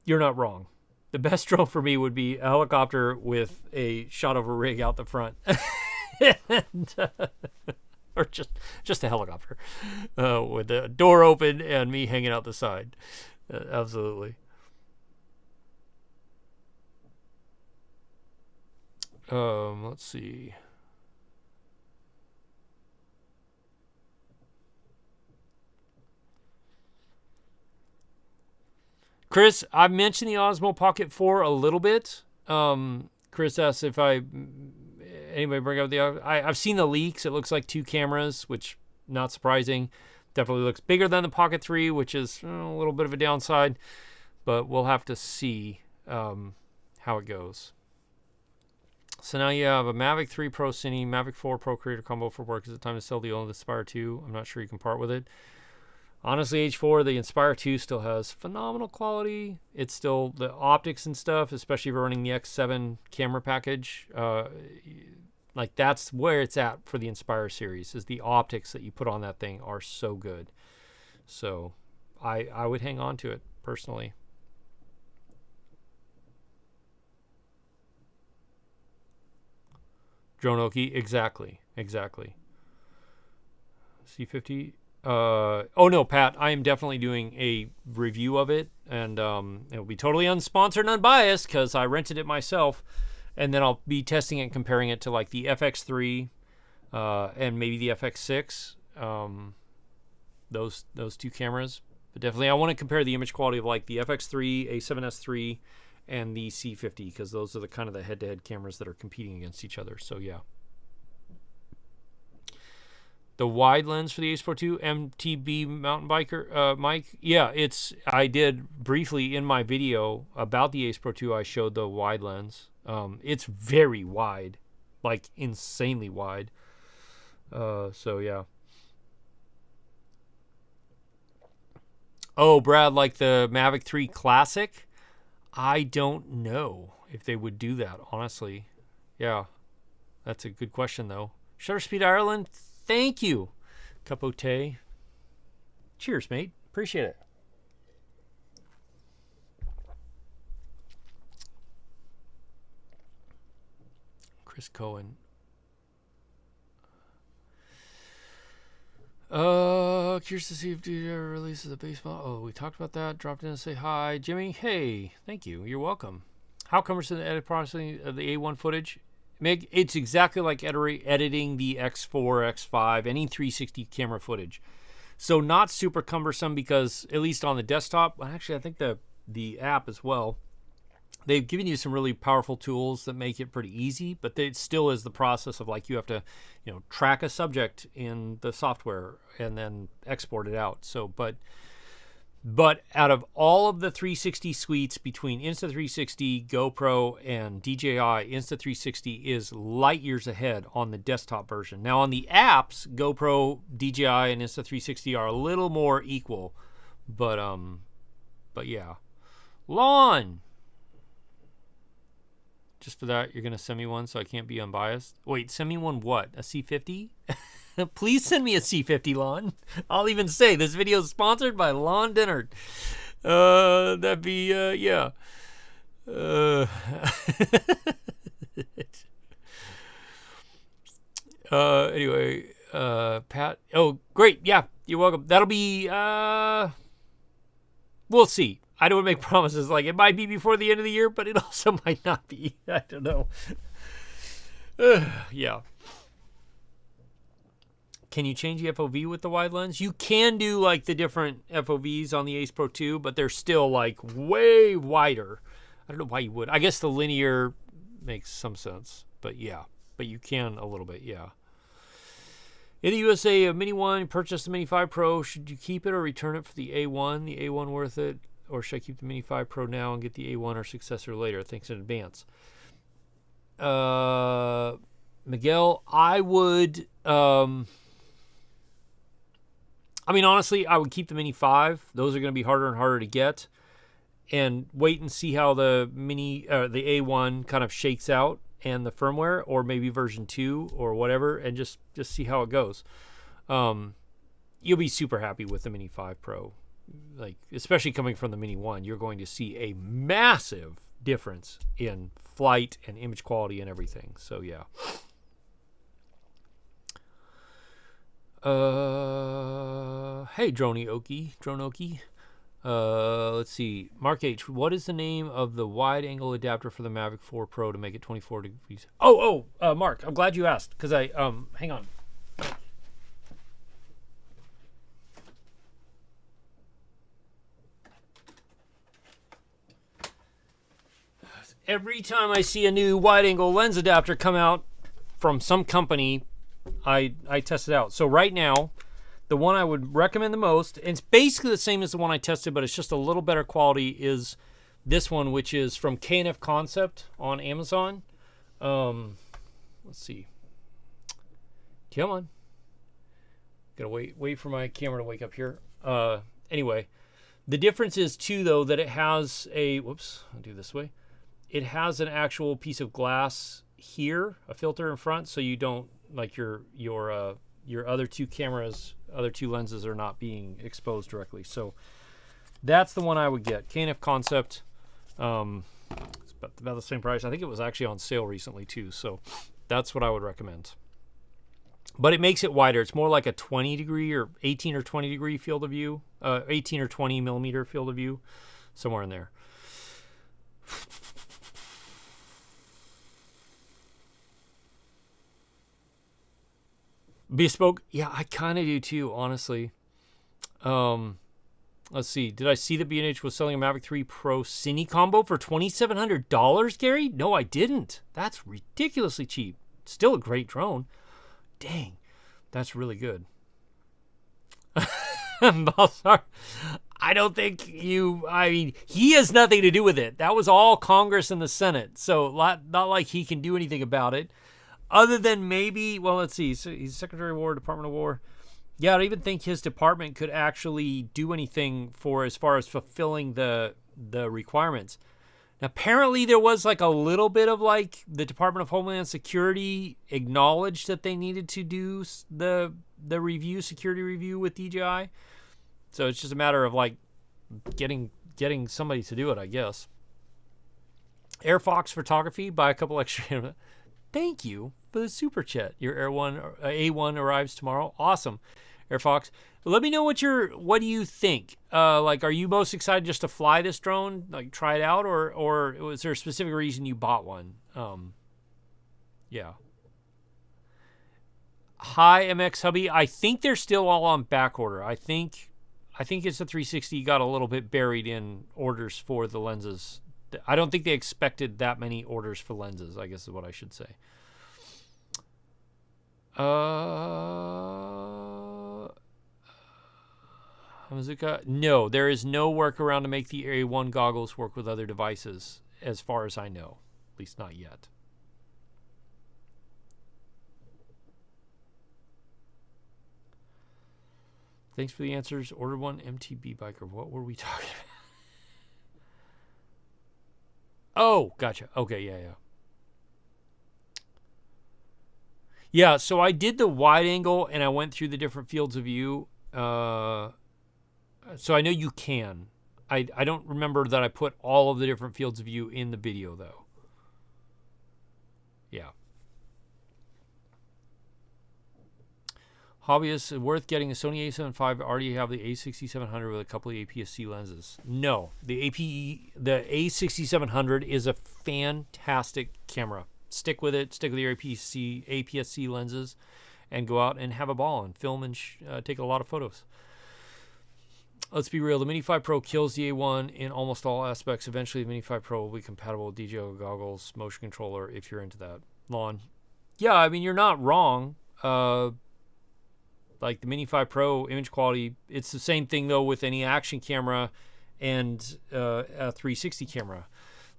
you're not wrong. The best drone for me would be a helicopter with a shot over rig out the front. Or just a helicopter with the door open and me hanging out the side. Absolutely. Let's see. Chris, I mentioned the Osmo Pocket 4 a little bit. Chris asks if anybody bring up I've seen the leaks. It looks like 2 cameras, which not surprising. Definitely looks bigger than the Pocket 3, which is a little bit of a downside, but we'll have to see how it goes. So now you have a Mavic 3 Pro Cine, Mavic 4 Pro Creator Combo for work. Is it time to sell the old Inspire 2? I'm not sure you can part with it. Honestly, H4, the Inspire 2 still has phenomenal quality. It's still the optics and stuff, especially if you're running the X7 camera package. Like, that's where it's at for the Inspire series, is the optics that you put on that thing are so good. So I would hang on to it personally. Drone Oki, exactly. C50 Oh no, Pat, I am definitely doing a review of it, and it'll be totally unsponsored and unbiased because I rented it myself, and then I'll be testing it and comparing it to like the FX3 and maybe the FX6. Those two cameras, but definitely I want to compare the image quality of like the FX3, A7S III, and the C50 because those are the kind of the head-to-head cameras that are competing against each other. So yeah. The wide lens for the Ace Pro 2 MTB mountain biker, Mike. Yeah, I did briefly in my video about the Ace Pro 2. I showed the wide lens. It's very wide, like insanely wide. So yeah. Oh, Brad, like the Mavic 3 Classic? I don't know if they would do that, honestly. Yeah, that's a good question though. Shutter Speed Ireland. Thank you, Capote. Cheers, mate. Appreciate it. Chris Cohen. Curious to see if DJ ever releases a baseball. Oh, we talked about that. Dropped in to say hi. Jimmy, hey. Thank you. You're welcome. How cumbersome the edit processing of the A1 footage? Meg, it's exactly like editing the X4, X5, any 360 camera footage. So not super cumbersome because, at least on the desktop, actually I think the app as well, they've given you some really powerful tools that make it pretty easy, but it still is the process of like you have to, track a subject in the software and then export it out. So, but out of all of the 360 suites between Insta360, GoPro, and DJI, Insta360 is light years ahead on the desktop version. Now on the apps, GoPro, DJI, and Insta360 are a little more equal, but yeah. Lon! Just for that, you're going to send me one so I can't be unbiased? Wait, send me one what? A C50? Please send me a C50, Lon. I'll even say this video is sponsored by Lon Dennard. That'd be, yeah. Anyway, Pat. Oh, great. Yeah, you're welcome. That'll be, we'll see. I don't want to make promises. Like, it might be before the end of the year, but it also might not be. I don't know. Yeah. Can you change the FOV with the wide lens? You can do like the different FOVs on the Ace Pro 2, but they're still like way wider. I don't know why you would. I guess the linear makes some sense, but yeah. But you can a little bit, yeah. In the USA, a Mini 1 purchased the Mini 5 Pro. Should you keep it or return it for the A1? The A1 worth it? Or should I keep the Mini 5 Pro now and get the A1 or successor later? Thanks in advance. Miguel, I would... I mean, honestly, I would keep the Mini 5. Those are going to be harder and harder to get. And wait and see how the the A1 kind of shakes out and the firmware, or maybe version 2 or whatever, and just see how it goes. You'll be super happy with the Mini 5 Pro. Like, especially coming from the Mini 1, you're going to see a massive difference in flight and image quality and everything. So, yeah. Hey, Drone Oki. Let's see. Mark H, what is the name of the wide-angle adapter for the Mavic 4 Pro to make it 24 degrees? Mark, I'm glad you asked, because hang on. Every time I see a new wide-angle lens adapter come out from some company, I test it out. So right now, the one I would recommend the most, and it's basically the same as the one I tested, but it's just a little better quality, is this one, which is from K&F Concept on Amazon. Let's see. Come on. Gotta wait for my camera to wake up here. Anyway, the difference is too, though, that it has a, whoops, I'll do this way. It has an actual piece of glass here, a filter in front, so you don't, like your other two cameras, other two lenses are not being exposed directly. So that's the one I would get. K&F Concept. It's about the same price. I think it was actually on sale recently too. So that's what I would recommend. but it makes it wider. It's more like a 20 degree or 18 or 20 degree field of view, 18 or 20 millimeter field of view, somewhere in there. Bespoke, yeah, I kind of do too, honestly. Let's see. Did I see that B&H was selling a Mavic 3 Pro Cine combo for $2,700, Gary? No, I didn't. That's ridiculously cheap. Still a great drone. Dang, that's really good. Balsar, I don't think I mean, he has nothing to do with it. That was all Congress and the Senate. So not like he can do anything about it. Other than maybe, well, let's see. So he's Secretary of War, Department of War. Yeah, I don't even think his department could actually do anything for as far as fulfilling the requirements. Now, apparently there was like a little bit of like the Department of Homeland Security acknowledged that they needed to do the review, security review with DJI. So it's just a matter of like getting somebody to do it, I guess. Air Fox Photography, buy a couple extra. Thank you for the super chat. Your A1 arrives tomorrow. Awesome, Air Fox. Let me know what do you think? Like, are you most excited just to fly this drone, like try it out, or was there a specific reason you bought one? Yeah. Hi, MX Hubby. I think they're still all on back order. I think it's the 360 got a little bit buried in orders for the lenses. I don't think they expected that many orders for lenses, I guess is what I should say. Hamazuka, no, there is no workaround to make the A1 goggles work with other devices, as far as I know. At least not yet. Thanks for the answers. Order one MTB biker. What were we talking about? Oh, gotcha. Okay, yeah. Yeah, so I did the wide angle and I went through the different fields of view. So I know you can. I don't remember that I put all of the different fields of view in the video, though. Yeah. Hobbyists, worth getting a Sony A7 V. Already have the A6700 with a couple of APS-C lenses. No, the A6700 is a fantastic camera. Stick with it. Stick with your APS-C lenses, and go out and have a ball and film and take a lot of photos. Let's be real. The Mini 5 Pro kills the A1 in almost all aspects. Eventually, the Mini 5 Pro will be compatible with DJI goggles, motion controller, if you're into that. Lon. Yeah, I mean, you're not wrong. Like the Mini 5 Pro image quality, it's the same thing though with any action camera and a 360 camera.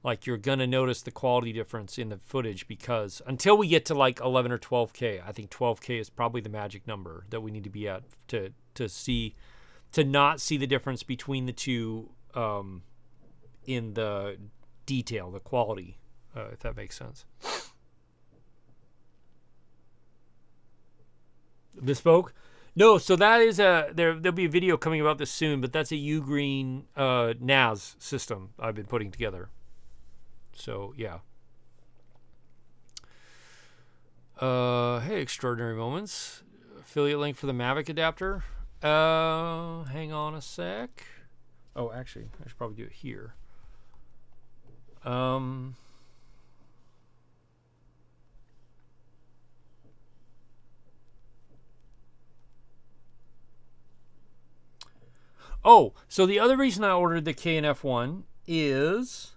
Like, you're gonna notice the quality difference in the footage, because until we get to like 11 or 12K, I think 12K is probably the magic number that we need to be at to not see the difference between the two in the detail, the quality, if that makes sense. Bespoke? No, so that is there'll be a video coming about this soon, but that's a Ugreen NAS system I've been putting together. So yeah. Hey, Extraordinary Moments. Affiliate link for the Mavic adapter. Hang on a sec. Oh, actually, I should probably do it here. Oh, so the other reason I ordered the KNF one is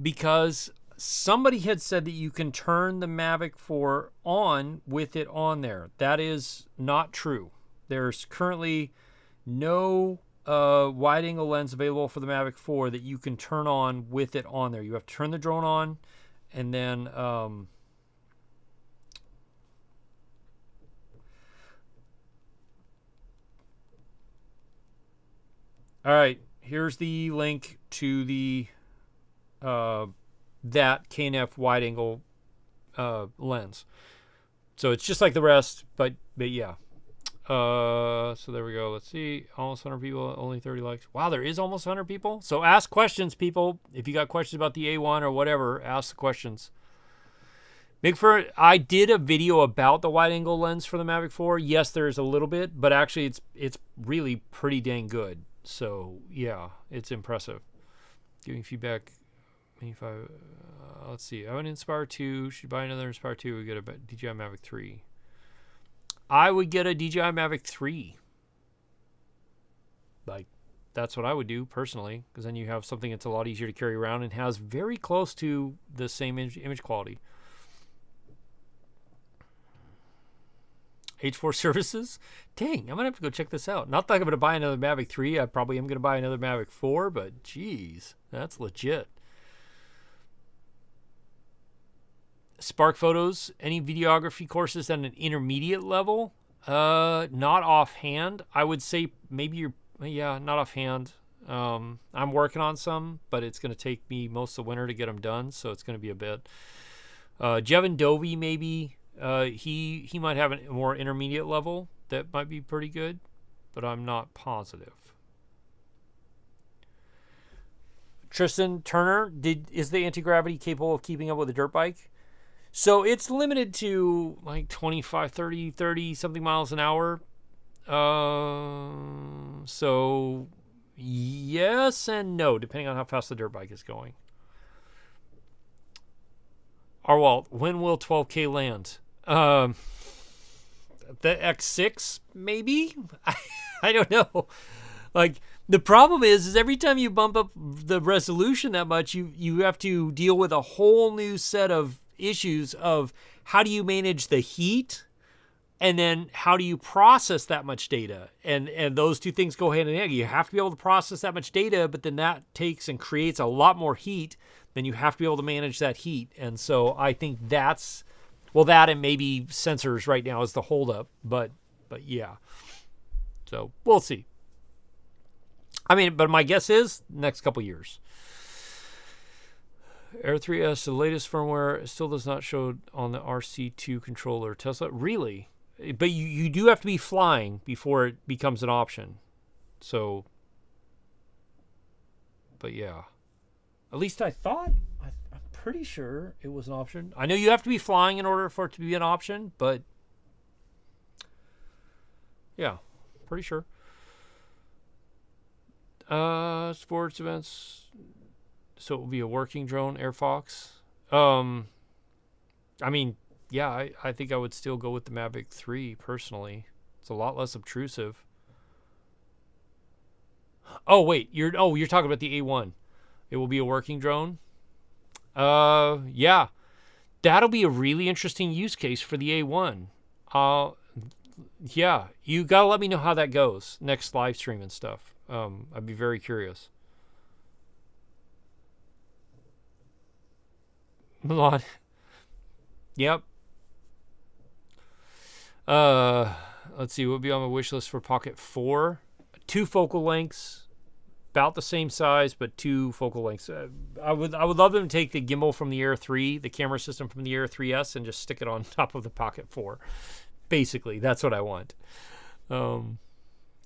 because somebody had said that you can turn the Mavic 4 on with it on there. That is not true. There's currently no wide-angle lens available for the Mavic 4 that you can turn on with it on there. You have to turn the drone on, and then all right, here's the link to the that KNF wide-angle lens. So it's just like the rest, but yeah. So there we go. Let's see. Almost 100 people, only 30 likes. Wow, there is almost 100 people. So ask questions, people. If you got questions about the A1 or whatever, ask the questions. I did a video about the wide angle lens for the Mavic 4. Yes, there's a little bit, but actually it's really pretty dang good. So yeah, it's impressive. Giving feedback. Let's see. I have an Inspire 2. Should buy another Inspire 2. We get a DJI Mavic 3. I would get a DJI Mavic 3. Like, that's what I would do personally, because then you have something that's a lot easier to carry around and has very close to the same image quality. H4 services? Dang, I'm going to have to go check this out. Not that I'm going to buy another Mavic 3. I probably am going to buy another Mavic 4, but geez, that's legit. Spark Photos, any videography courses at an intermediate level? Not offhand. I would say maybe not offhand. I'm working on some, but it's going to take me most of the winter to get them done, so it's going to be a bit. Jevin Dovey, maybe. He might have a more intermediate level that might be pretty good, but I'm not positive. Tristan Turner, is the Antigravity capable of keeping up with a dirt bike? So it's limited to like 25, 30 something miles an hour. So yes and no, depending on how fast the dirt bike is going. Arwalt, when will 12K land? The X6, maybe? I don't know. Like, the problem is every time you bump up the resolution that much, you have to deal with a whole new set of issues of how do you manage the heat, and then how do you process that much data? And those two things go hand in hand. You have to be able to process that much data, but then that takes and creates a lot more heat. Then you have to be able to manage that heat. And so I think that and maybe sensors right now is the holdup. But yeah. So we'll see. I mean, but my guess is next couple years. Air 3S, the latest firmware, still does not show on the RC2 controller. Tesla, really? But you do have to be flying before it becomes an option. So, but yeah. At least I thought, I'm pretty sure it was an option. I know you have to be flying in order for it to be an option, but yeah, pretty sure. Sports events. So it will be a working drone, Air Fox. I mean, yeah, I think I would still go with the Mavic 3 personally. It's a lot less obtrusive. Oh wait, you're talking about the A1. It will be a working drone. Yeah, that'll be a really interesting use case for the A1. Yeah, you gotta let me know how that goes next live stream and stuff. I'd be very curious. Milan. Yep. Let's see. What would be on my wish list for Pocket 4? 2 focal lengths, about the same size, but 2 focal lengths. I would love them to take the gimbal from the Air 3, the camera system from the Air 3S, and just stick it on top of the Pocket 4. Basically, that's what I want.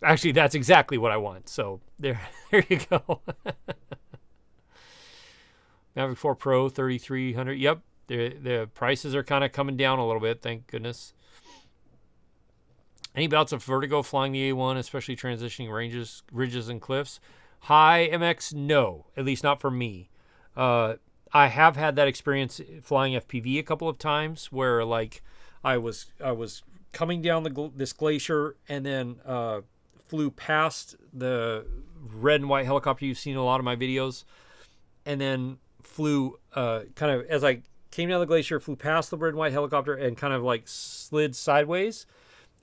Actually, that's exactly what I want. So there you go. Mavic 4 Pro 3300. Yep, the prices are kind of coming down a little bit. Thank goodness. Any bouts of vertigo flying the A1, especially transitioning ridges, and cliffs? Hi, MX. No, at least not for me. I have had that experience flying FPV a couple of times, where like I was coming down this glacier and then flew past the red and white helicopter you've seen in a lot of my videos, and then flew kind of as I came down the glacier, flew past the red and white helicopter and kind of like slid sideways.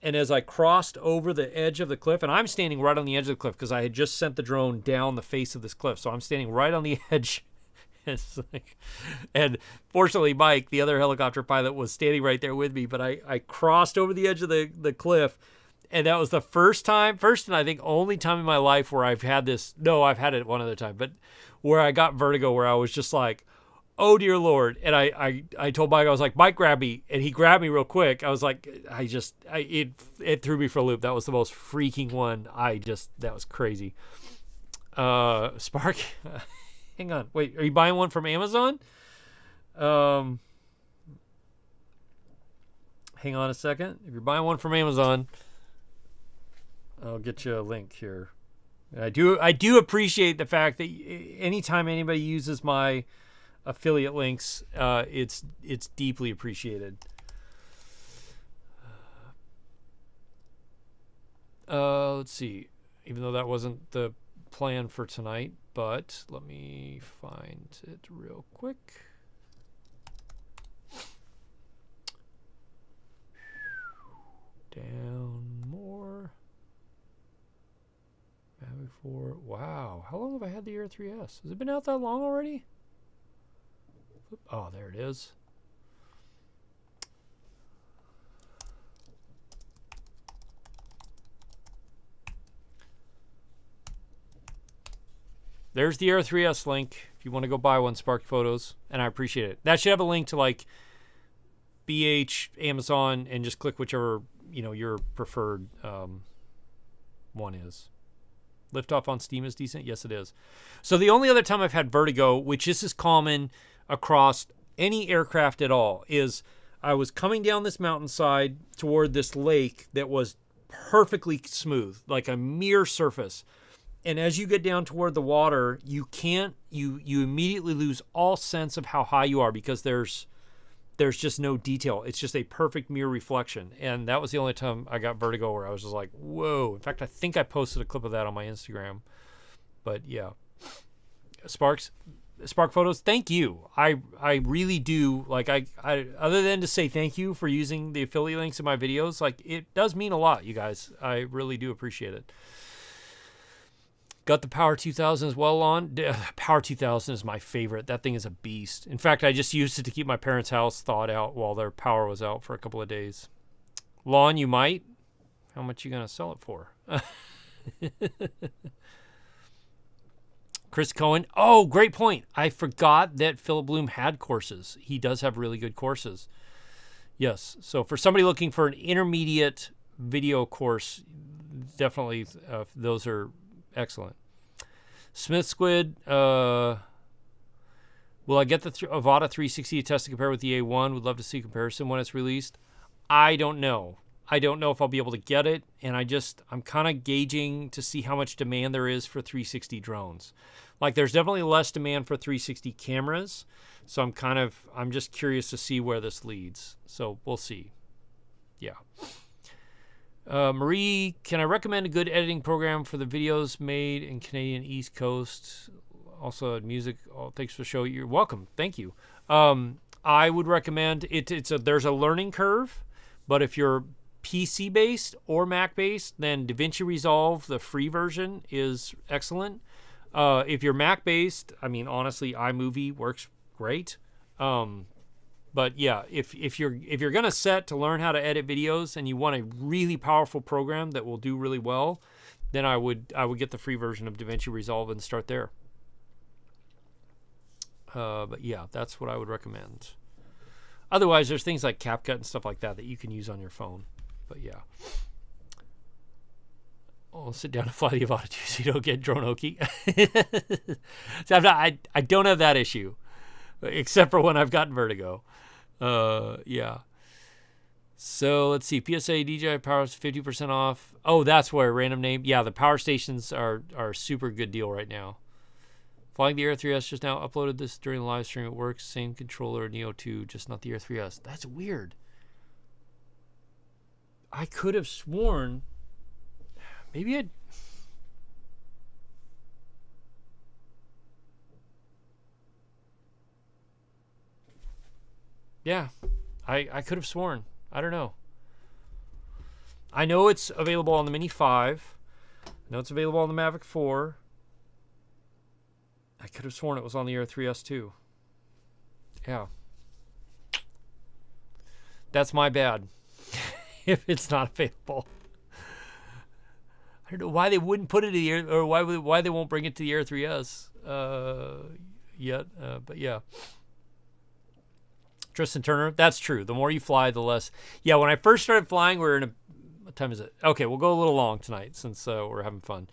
And as I crossed over the edge of the cliff, and I'm standing right on the edge of the cliff because I had just sent the drone down the face of this cliff, so I'm standing right on the edge. It's like, and fortunately, Mike, the other helicopter pilot, was standing right there with me. But I crossed over the edge of the cliff, and that was the first and I think only time in my life where I've had this. No, I've had it one other time, but where I got vertigo, where I was just like, oh dear Lord. And I told Mike, I was like, Mike, grab me. And he grabbed me real quick. I was like, it threw me for a loop. That was the most freaking one. That was crazy. Spark. Hang on. Wait, are you buying one from Amazon? Hang on a second. If you're buying one from Amazon, I'll get you a link here. And I do appreciate the fact that anytime anybody uses my affiliate links, it's deeply appreciated. Let's see. Even though that wasn't the plan for tonight, but let me find it real quick. Down more. Mavic 4. Wow. How long have I had the Air 3S? Has it been out that long already? Oh, there it is. There's the Air 3S link if you want to go buy one, Sparky Photos, and I appreciate it. That should have a link to like BH, Amazon, and just click whichever, your preferred one is. Liftoff on Steam is decent? Yes, it is. So the only other time I've had vertigo, which this is common across any aircraft at all, is I was coming down this mountainside toward this lake that was perfectly smooth, like a mere surface. And as you get down toward the water, you immediately lose all sense of how high you are because there's just no detail. It's just a perfect mirror reflection. And that was the only time I got vertigo where I was just like, whoa. In fact, I think I posted a clip of that on my Instagram. But yeah. Spark Photos, thank you. I really do, like, I other than to say thank you for using the affiliate links in my videos, like, it does mean a lot, you guys. I really do appreciate it. Got the Power 2000 as well on. Power 2000 is my favorite. That thing is a beast. In fact, I just used it to keep my parents' house thawed out while their power was out for a couple of days. Lawn, you might. How much you gonna sell it for? Chris Cohen. Oh, great point. I forgot that Philip Bloom had courses. He does have really good courses. Yes. So for somebody looking for an intermediate video course, definitely those are excellent. Smith Squid, will I get the Avata 360 to test and compare with the A1? Would love to see a comparison when it's released. I don't know. I don't know if I'll be able to get it, and I'm kind of gauging to see how much demand there is for 360 drones. Like, there's definitely less demand for 360 cameras, so I'm just curious to see where this leads. So we'll see. Yeah. Marie, can I recommend a good editing program for the videos made in Canadian East Coast? Also, music. Oh, thanks for the show. You're welcome. Thank you. I would recommend it. There's a learning curve, but if you're PC based or Mac based, then DaVinci Resolve, the free version, is excellent. If you're Mac based, I mean, honestly, iMovie works great. But yeah, if you're gonna set to learn how to edit videos and you want a really powerful program that will do really well, then I would get the free version of DaVinci Resolve and start there. But yeah, that's what I would recommend. Otherwise, there's things like CapCut and stuff like that you can use on your phone. But yeah. I'll sit down and fly the Avata 2 so you don't get drone okie. So I don't have that issue, except for when I've gotten vertigo. Yeah. So let's see. PSA DJI Power is 50% off. Oh, that's where random name. Yeah, the power stations are a super good deal right now. Flying the Air 3S just now. Uploaded this during the live stream. It works. Same controller, Neo 2, just not the Air 3S. That's weird. I could have sworn. Maybe I'd. Yeah, I could have sworn. I don't know. I know it's available on the Mini 5. I know it's available on the Mavic 4. I could have sworn it was on the Air 3S too. Yeah. That's my bad. If it's not available. I don't know why they wouldn't put it in the Air, or why they won't bring it to the Air 3S yet. But yeah. Tristan Turner, that's true. The more you fly, the less. Yeah, when I first started flying, what time is it? Okay, we'll go a little long tonight since we're having fun.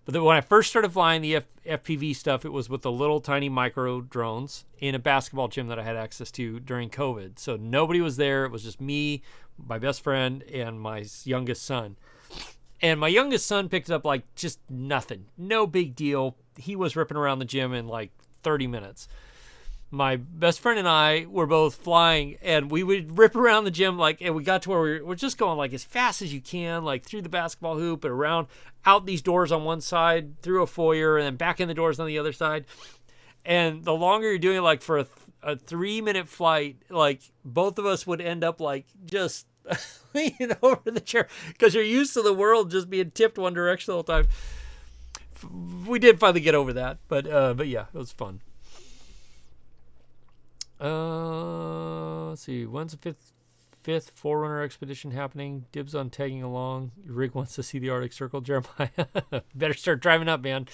But then when I first started flying the FPV stuff, it was with the little tiny micro drones in a basketball gym that I had access to during COVID. So nobody was there. It was just me, my best friend, and my youngest son. And my youngest son picked it up like just nothing. No big deal. He was ripping around the gym in like 30 minutes. My best friend and I were both flying, and we would rip around the gym and we got to where we're just going like as fast as you can, like through the basketball hoop and around, out these doors on one side, through a foyer, and then back in the doors on the other side. And the longer you're doing it, like for a 3-minute flight, like both of us would end up like just leaning over the chair because you're used to the world just being tipped one direction the whole time. We did finally get over that, but yeah, it was fun. Let's see. When's the fifth Forerunner expedition happening? Dibs on tagging along. Rick wants to see the Arctic Circle. Jeremiah, better start driving up, man.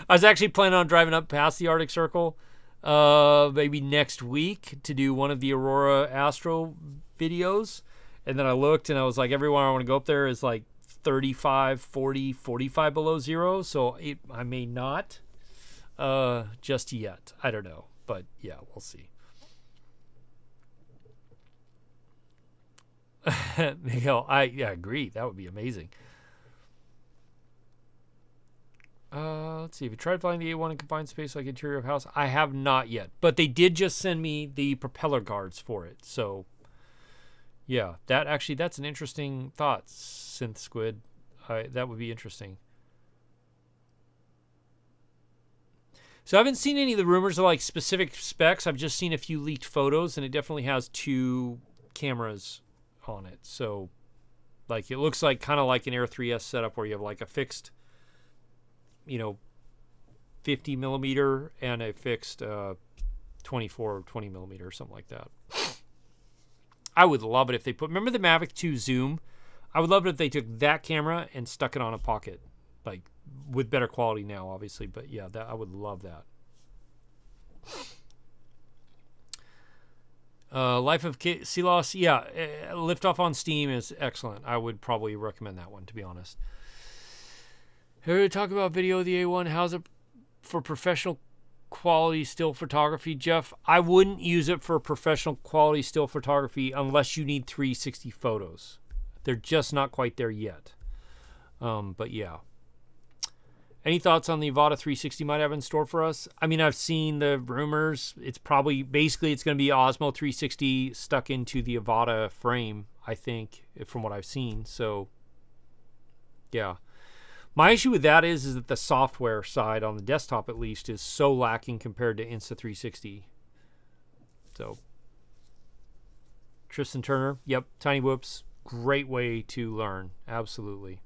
I was actually planning on driving up past the Arctic Circle, maybe next week to do one of the Aurora Astro videos. And then I looked and I was like, everywhere I want to go up there is like 35, 40, 45 below zero. So I may not just yet. I don't know. But yeah, we'll see. Miguel, I agree. That would be amazing. Let's see. Have you tried flying the A1 in confined space like interior of house? I have not yet. But they did just send me the propeller guards for it. So, yeah. That's an interesting thought, Synth Squid. That would be interesting. So I haven't seen any of the rumors of like specific specs. I've just seen a few leaked photos, and it definitely has 2 cameras on it. So like it looks like kind of like an Air 3S setup where you have like a fixed 50 millimeter and a fixed 24 or 20 millimeter or something like that. I would love it if they remember the Mavic 2 zoom? I would love it if they took that camera and stuck it on a pocket, like with better quality now obviously, but yeah, I would love that. Life of Sea Loss, yeah, Liftoff on Steam is excellent. I would probably recommend that one, to be honest. Here to talk about video of the A1. How's it for professional quality still photography, Jeff? I wouldn't use it for professional quality still photography unless you need 360 photos. They're just not quite there yet. But yeah. Any thoughts on the Avata 360 might have in store for us? I mean, I've seen the rumors. It's probably, basically, it's going to be Osmo 360 stuck into the Avata frame, I think, from what I've seen. So, yeah. My issue with that is that the software side, on the desktop at least, is so lacking compared to Insta360. So, Tristan Turner, yep, Tiny Whoops, great way to learn, absolutely.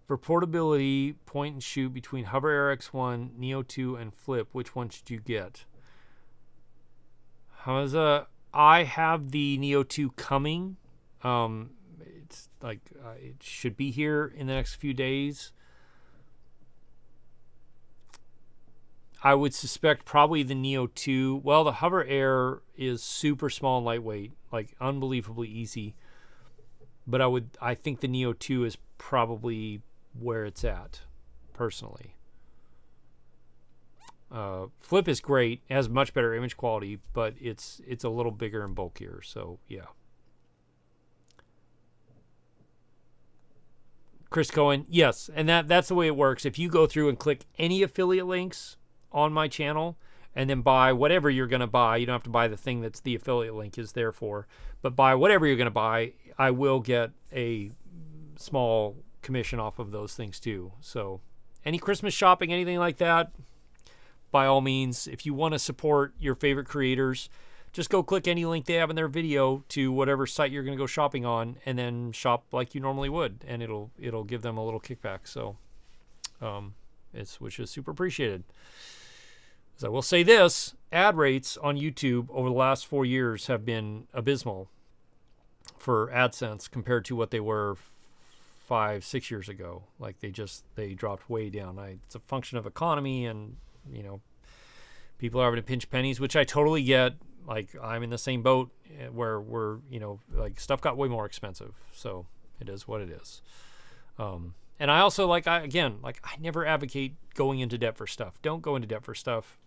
For portability, point and shoot between Hover Air X1, Neo 2, and Flip, which one should you get? I have the Neo 2 coming. It's like it should be here in the next few days. I would suspect probably the Neo 2. Well, the Hover Air is super small and lightweight, like unbelievably easy. But I think the Neo 2 is probably where it's at, personally. Flip is great, it has much better image quality, but it's a little bigger and bulkier, so yeah. Chris Cohen, yes, and that's the way it works. If you go through and click any affiliate links on my channel and then buy whatever you're going to buy, you don't have to buy the thing that's the affiliate link is there for, but buy whatever you're going to buy, I will get a small commission off of those things too. So any Christmas shopping, anything like that, by all means, if you want to support your favorite creators, just go click any link they have in their video to whatever site you're going to go shopping on, and then shop like you normally would, and it'll give them a little kickback. So which is super appreciated. So I will say this, ad rates on YouTube over the last 4 years have been abysmal for AdSense compared to what they were 5-6 years ago. Like they dropped way down. It's a function of economy, and people are having to pinch pennies, which I totally get. Like I'm in the same boat where we're like stuff got way more expensive. So it is what it is. And I also I never advocate going into debt for stuff. Don't go into debt for stuff.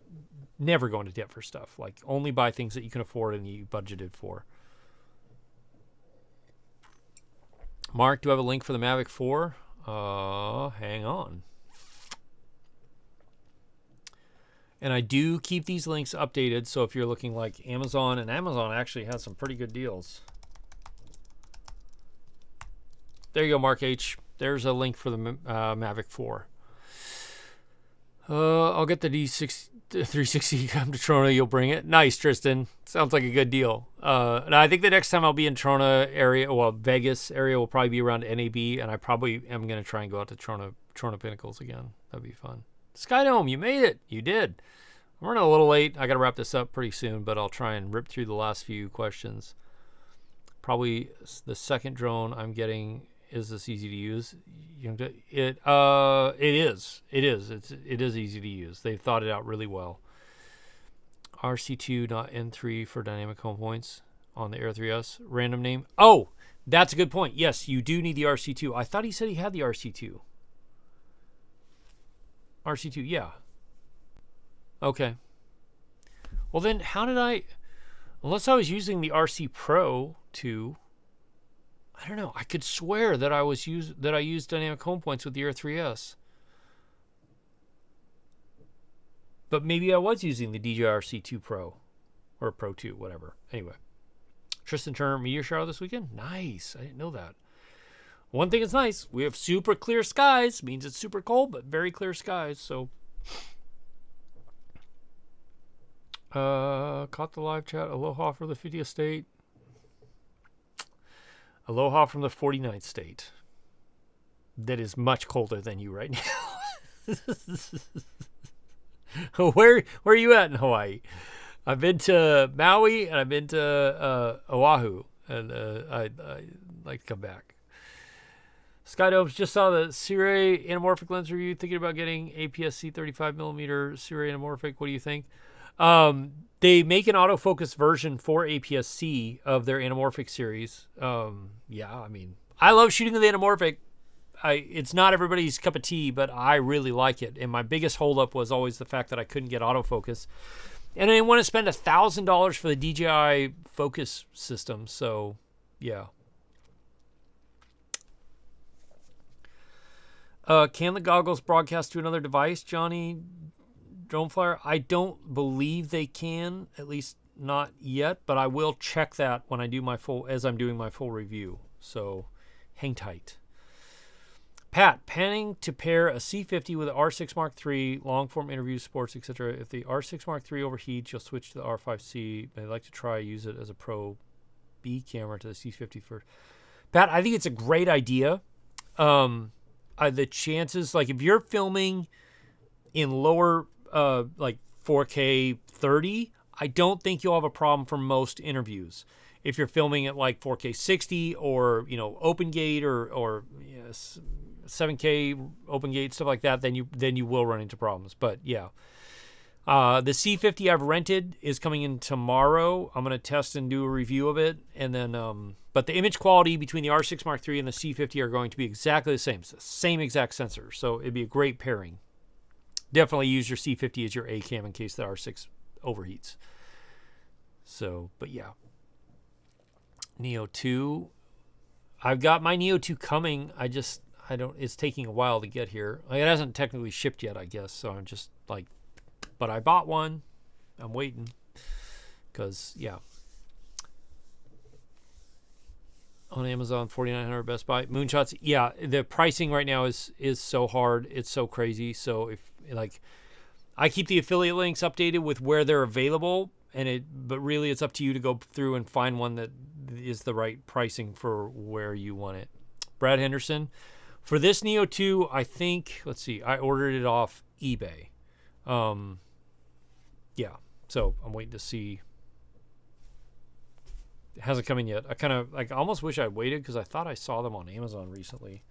Never go into debt for stuff. Like, only buy things that you can afford and you budgeted for. Mark, do I have a link for the Mavic 4? Hang on. And I do keep these links updated, so if you're looking like Amazon, and Amazon actually has some pretty good deals. There you go, Mark H. There's a link for the Mavic 4. I'll get the 360 come to Trona. You'll bring it. Nice, Tristan. Sounds like a good deal. And I think the next time I'll be in Trona area, well, Vegas area will probably be around NAB, and I probably am going to try and go out to Trona Pinnacles again. That'd be fun. Skydome, you made it. You did. I'm running a little late. I got to wrap this up pretty soon, but I'll try and rip through the last few questions. Probably the second drone I'm getting. Is this easy to use? It is. It is easy to use. They've thought it out really well. RC2, not N3 for dynamic home points on the Air 3S. Random name. Oh, that's a good point. Yes, you do need the RC2. I thought he said he had the RC2. RC2, yeah. Okay. Well then, how did I... Unless I was using the RC Pro 2... I don't know. I could swear that I used dynamic home points with the Air 3S. But maybe I was using the DJI RC2 Pro. Or Pro 2, whatever. Anyway. Tristan Turner meteor shower this weekend? Nice. I didn't know that. One thing is nice. We have super clear skies. Means it's super cold, but very clear skies. So... caught the live chat. Aloha for the 50th state. Aloha from the 49th state. That is much colder than you right now. Where are you at in Hawaii? I've been to Maui and I've been to Oahu, and I'd like to come back. Skydomes, just saw the Sirui anamorphic lens review. Thinking about getting APS-C 35mm Sirui anamorphic. What do you think? They make an autofocus version for APS-C of their anamorphic series. Yeah, I mean, I love shooting with anamorphic. It's not everybody's cup of tea, but I really like it. And my biggest holdup was always the fact that I couldn't get autofocus. And I didn't want to spend $1,000 for the DJI focus system. So, yeah. Can the goggles broadcast to another device, Johnny Droneflyer? I don't believe they can, at least not yet, but I will check that when I do as I'm doing my full review. So hang tight. Pat, planning to pair a C50 with an R6 Mark III, long form interviews, sports, etc. If the R6 Mark III overheats, you'll switch to the R5C. I'd like to use it as a Pro B camera to the C50 first. Pat, I think it's a great idea. The chances, like if you're filming in lower, like 4K 30, I don't think you'll have a problem for most interviews. If you're filming at like 4K 60 or, open gate or 7K open gate, stuff like that, then you will run into problems. But yeah, the C50 I've rented is coming in tomorrow. I'm going to test and do a review of it. And then, but the image quality between the R6 Mark III and the C50 are going to be exactly the same. It's the same exact sensor. So it'd be a great pairing. Definitely use your C50 as your A cam in case the R6 overheats. So, but yeah. Neo 2. I've got my Neo 2 coming. It's taking a while to get here. It hasn't technically shipped yet, I guess. So I'm just like, but I bought one. I'm waiting. Because, yeah. On Amazon, $4,900 Best Buy. Moonshots, yeah, the pricing right now is so hard. It's so crazy. So if I keep the affiliate links updated with where they're available, but really it's up to you to go through and find one that is the right pricing for where you want it. Brad Henderson, for this Neo 2, I think, let's see, I ordered it off eBay. Yeah, so I'm waiting to see. It hasn't come in yet. I almost wish I waited because I thought I saw them on Amazon recently.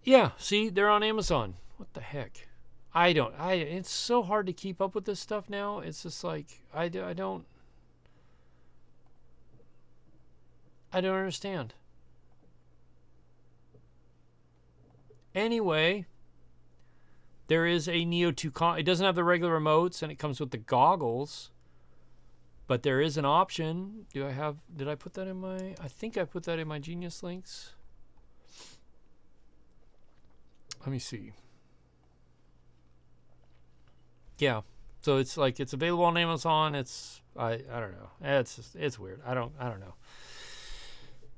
Yeah, see, they're on Amazon. What the heck? It's so hard to keep up with this stuff now. It's just like, I don't. I don't understand. Anyway, there is a Neo 2 it doesn't have the regular remotes, and it comes with the goggles. But there is an option. Did I put that in my, I think I put that in my Genius links. Let me see. Yeah. So it's like, it's available on Amazon. It's, I don't know. It's weird. I don't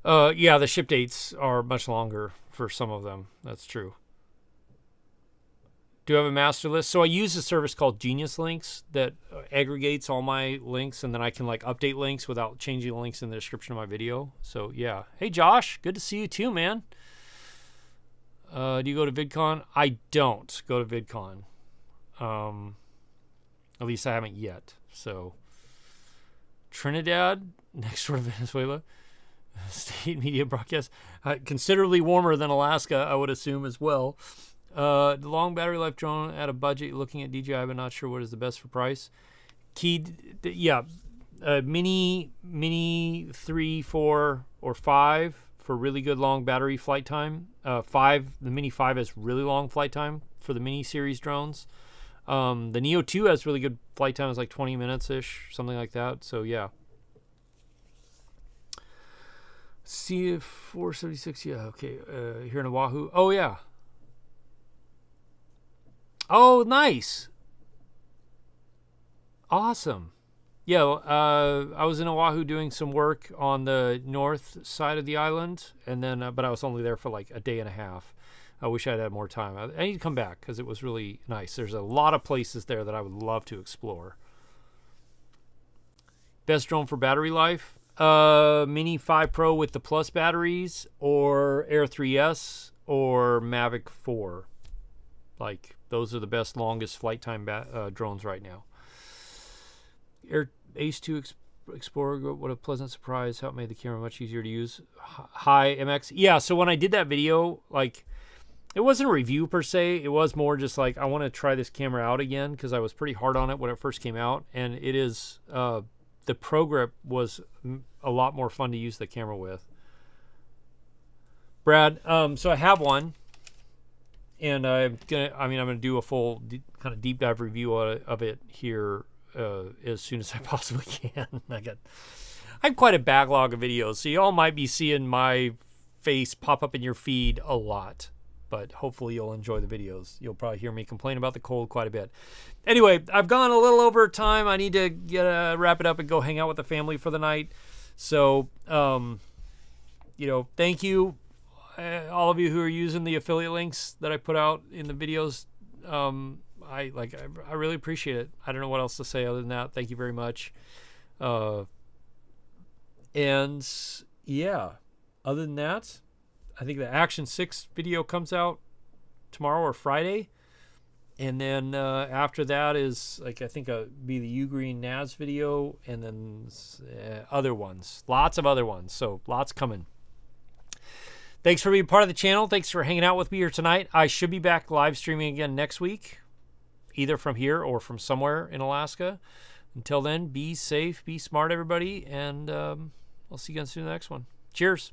know. Yeah, the ship dates are much longer for some of them. That's true. Do have a master list. So I use a service called Genius Links that aggregates all my links, and then I can like update links without changing the links in the description of my video. So yeah. Hey Josh, good to see you too, man. Do you go to VidCon? I don't go to VidCon. At least I haven't yet. So Trinidad, next door to Venezuela. State media broadcast. Considerably warmer than Alaska, I would assume as well. The long battery life drone at a budget, looking at DJI, but not sure what is the best for price. Mini 3, 4, or 5 for really good long battery flight time. The Mini 5 has really long flight time for the Mini series drones. The Neo 2 has really good flight time. It's like 20 minutes-ish, something like that. So, yeah. CF476, yeah, okay. Here in Oahu. Oh, yeah. Oh, nice. Awesome. Yeah, I was in Oahu doing some work on the north side of the island, and then, but I was only there for like a day and a half. I wish I'd had more time. I need to come back because it was really nice. There's a lot of places there that I would love to explore. Best drone for battery life? Mini 5 Pro with the plus batteries, or Air 3S, or Mavic 4. Like, those are the best longest flight time drones right now. Ace 2 Explorer, what a pleasant surprise. How it made the camera much easier to use. Hi, MX. Yeah, so when I did that video, like, it wasn't a review per se. It was more just like, I want to try this camera out again because I was pretty hard on it when it first came out. And it is, the Pro Grip was a lot more fun to use the camera with. Brad, so I have one. And I'm gonna do a full kind of deep dive review of it here as soon as I possibly can. I have quite a backlog of videos, so y'all might be seeing my face pop up in your feed a lot. But hopefully you'll enjoy the videos. You'll probably hear me complain about the cold quite a bit. Anyway, I've gone a little over time. I need to wrap it up and go hang out with the family for the night. So, thank you. All of you who are using the affiliate links that I put out in the videos, I really appreciate it. I don't know what else to say other than that. Thank you very much. And yeah, other than that, I think the Action 6 video comes out tomorrow or Friday. And then after that is, like, I think be the Ugreen NAS video, and then other ones. Lots of other ones. So lots coming. Thanks for being part of the channel. Thanks for hanging out with me here tonight. I should be back live streaming again next week, either from here or from somewhere in Alaska. Until then, be safe, be smart, everybody, and I'll see you guys soon in the next one. Cheers.